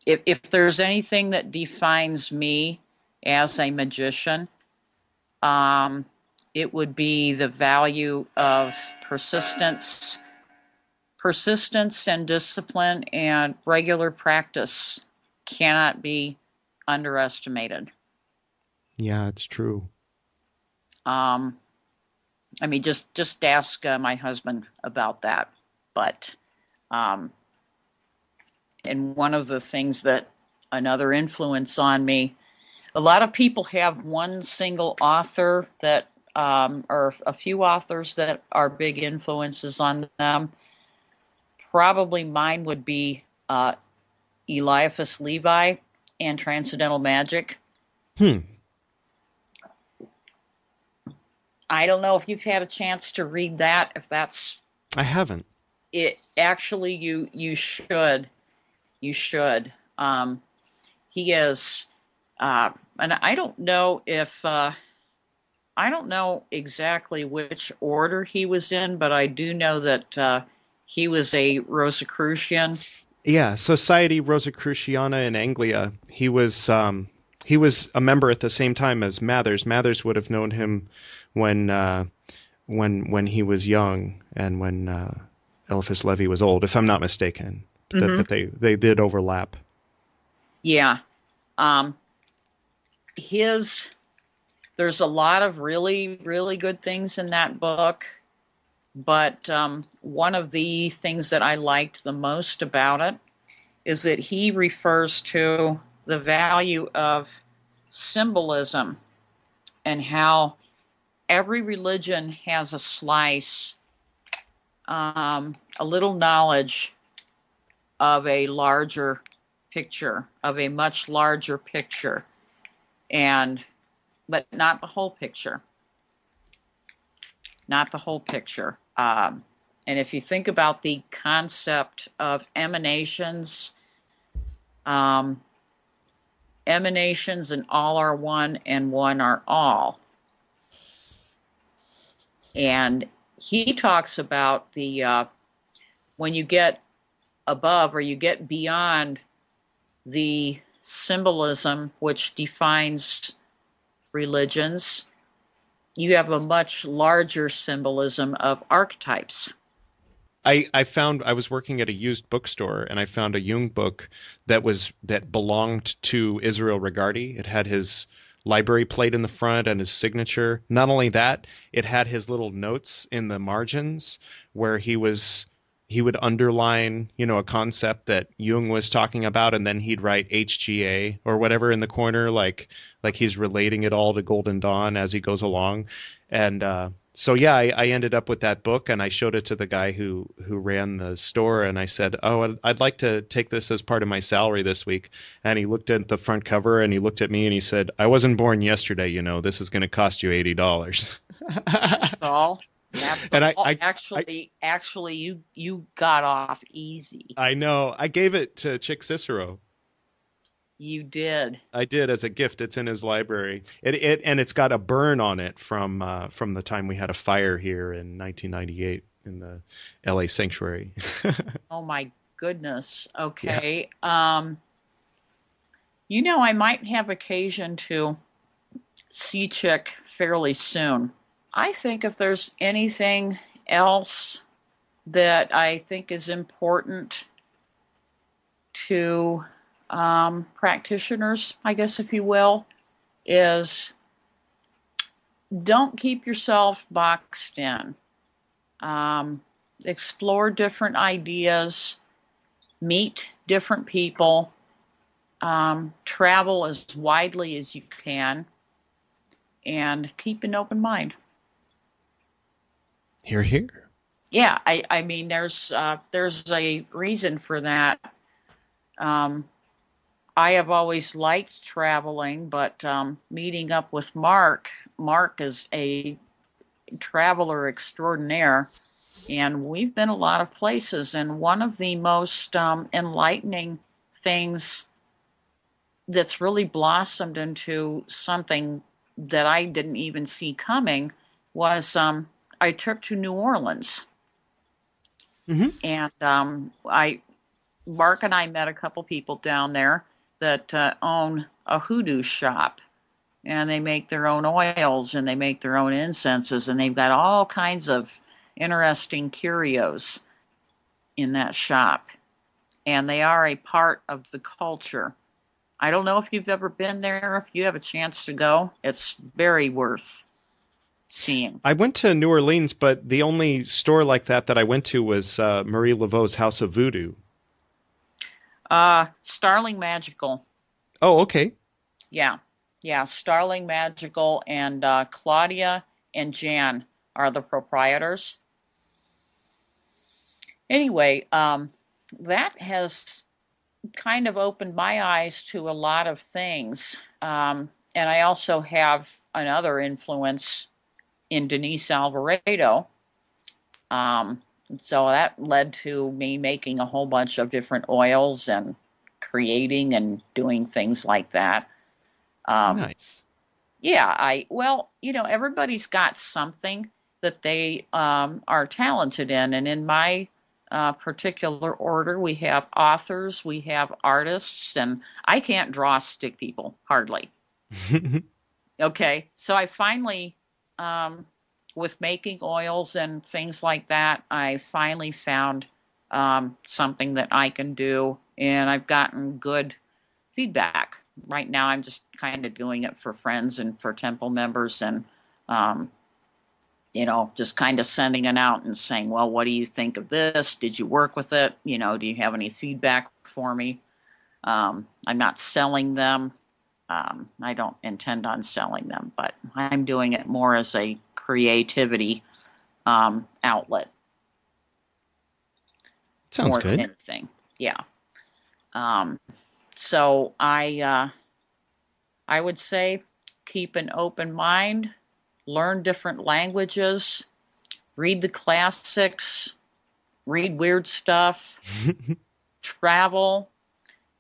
if there's anything that defines me as a magician, it would be the value of persistence and discipline, and regular practice cannot be underestimated. Yeah, it's true. I mean, just ask my husband about that. But and one of the things that another influence on me, a lot of people have one single author that or a few authors that are big influences on them. Probably mine would be Eliphas Levi and Transcendental Magic. I don't know if you've had a chance to read that. If that's I haven't. it, actually, you should. You should. He is, and I don't know if I don't know exactly which order he was in, but I do know that he was a Rosicrucian. Yeah, Society Rosicruciana in Anglia. He was a member at the same time as Mathers. Mathers would have known him when he was young, and when Eliphas Levi was old, if I'm not mistaken. Hmm. But they did overlap. Yeah. Um, his there's a lot of really, really good things in that book, but one of the things that I liked the most about it is that he refers to the value of symbolism and how every religion has a slice, a little knowledge of a larger picture, of a much larger picture, and but not the whole picture, not the whole picture. And if you think about the concept of emanations, um, emanations and all are one and one are all. And he talks about the when you get above or you get beyond the symbolism which defines religions, you have a much larger symbolism of archetypes. I found I was working at a used bookstore and I found a Jung book that belonged to Israel Regardie. It had his library plate in the front and his signature. Not only that, it had his little notes in the margins where he would underline, a concept that Jung was talking about, and then he'd write HGA or whatever in the corner, like he's relating it all to Golden Dawn as he goes along. And so yeah, I ended up with that book, and I showed it to the guy who ran the store, and I said, "Oh, I'd like to take this as part of my salary this week." And he looked at the front cover, and he looked at me, and he said, "I wasn't born yesterday, This is going to cost you $80." That's all. That's And all. Actually, you got off easy. I know I gave it to Chick Cicero. You did. I did as a gift. It's in his library. And it's got a burn on it from the time we had a fire here in 1998 in the L.A. sanctuary. Oh my goodness. Yeah. Okay. I might have occasion to see Chick fairly soon. I think if there's anything else that I think is important to practitioners, I guess, if you will, is don't keep yourself boxed in. Um, Explore different ideas, meet different people, travel as widely as you can, and keep an open mind. Here, here. Yeah, I mean, there's a reason for that. Um, I have always liked traveling, but meeting up with Mark is a traveler extraordinaire, and we've been a lot of places. And one of the most enlightening things that's really blossomed into something that I didn't even see coming was I took to New Orleans, Hmm. and I Mark and I met a couple people down there that own a hoodoo shop, and they make their own oils and they make their own incenses, and they've got all kinds of interesting curios in that shop, and they are a part of the culture. I don't know if you've ever been there. If you have a chance to go, it's very worth seeing. I went to New Orleans, but the only store like that I went to was Marie Laveau's House of Voodoo. Starling Magical. Oh, okay. Yeah. Yeah. Starling Magical, and Claudia and Jan are the proprietors. Anyway, that has kind of opened my eyes to a lot of things. And I also have another influence in Denise Alvarado. Um, so that led to me making a whole bunch of different oils and creating and doing things like that. Um, Nice. yeah, everybody's got something that they are talented in. And in my particular order, we have authors, we have artists, and I can't draw stick people hardly. Okay, so I finally um, with making oils and things like that, I finally found something that I can do, and I've gotten good feedback. Right now, I'm just kind of doing it for friends and for temple members, and um, just kind of sending it out and saying, well, what do you think of this? Did you work with it? Do you have any feedback for me? I'm not selling them. I don't intend on selling them, but I'm doing it more as a creativity outlet. Sounds more good. than anything. Yeah. So I would say keep an open mind, learn different languages, read the classics, read weird stuff, travel,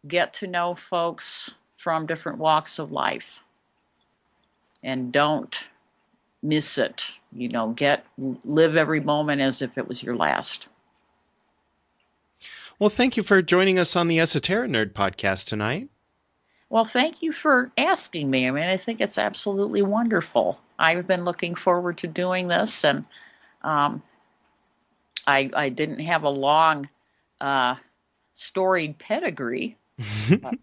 get to know folks from different walks of life, and don't miss it. Live every moment as if it was your last. Well, thank you for joining us on the Esoterinerd podcast tonight. Well, thank you for asking me. I mean, I think it's absolutely wonderful. I've been looking forward to doing this, and um, I didn't have a long, storied pedigree, but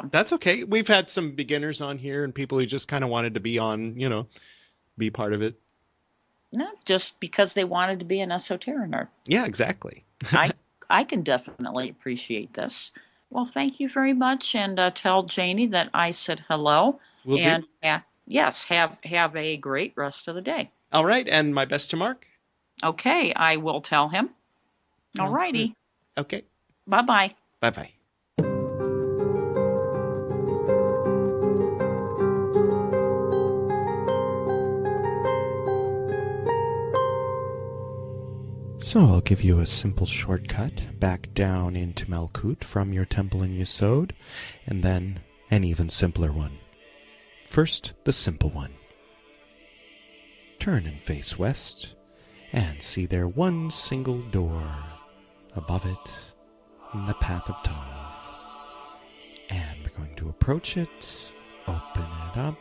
That's okay. We've had some beginners on here and people who just kind of wanted to be on, be part of it. not just because they wanted to be an esoteric. Yeah, exactly. I can definitely appreciate this. Well, thank you very much, and tell Janie that I said hello. Will do. And yes, have a great rest of the day. All right, and my best to Mark. Okay, I will tell him. All Sounds good. righty. Okay. Bye-bye. Bye-bye. So I'll give you a simple shortcut back down into Malkut from your temple in Yesod, and then an even simpler one. First, the simple one. Turn and face west, and see there one single door. Above it, the path of Tov. And we're going to approach it, open it up,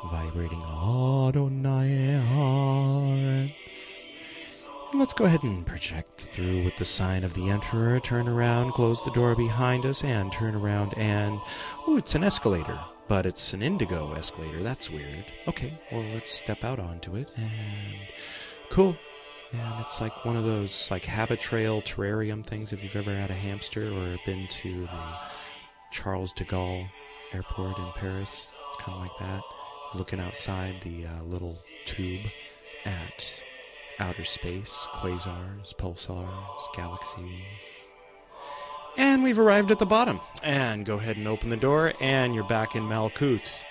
vibrating Adonai Haaretz. And let's go ahead and project through with the sign of the Emperor. Turn around, close the door behind us, and turn around and... Ooh, it's an escalator, but it's an indigo escalator. That's weird. Okay, well, let's step out onto it, and... Cool. And it's like one of those like habit trail terrarium things if you've ever had a hamster or been to the Charles de Gaulle airport in Paris. It's kind of like that. Looking outside the little tube at outer space, quasars, pulsars, galaxies. And we've arrived at the bottom. And go ahead and open the door, and you're back in Malkut.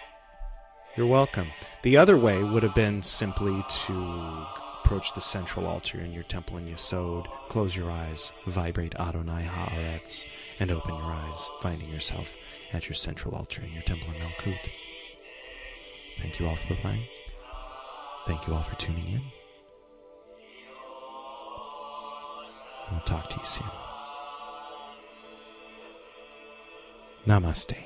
You're welcome. The other way would have been simply to approach the central altar in your temple in Yesod, close your eyes, vibrate Adonai Haaretz, and open your eyes, finding yourself at your central altar in your temple in Malkut. Thank you all for playing. Thank you all for tuning in. We'll talk to you soon. Namaste.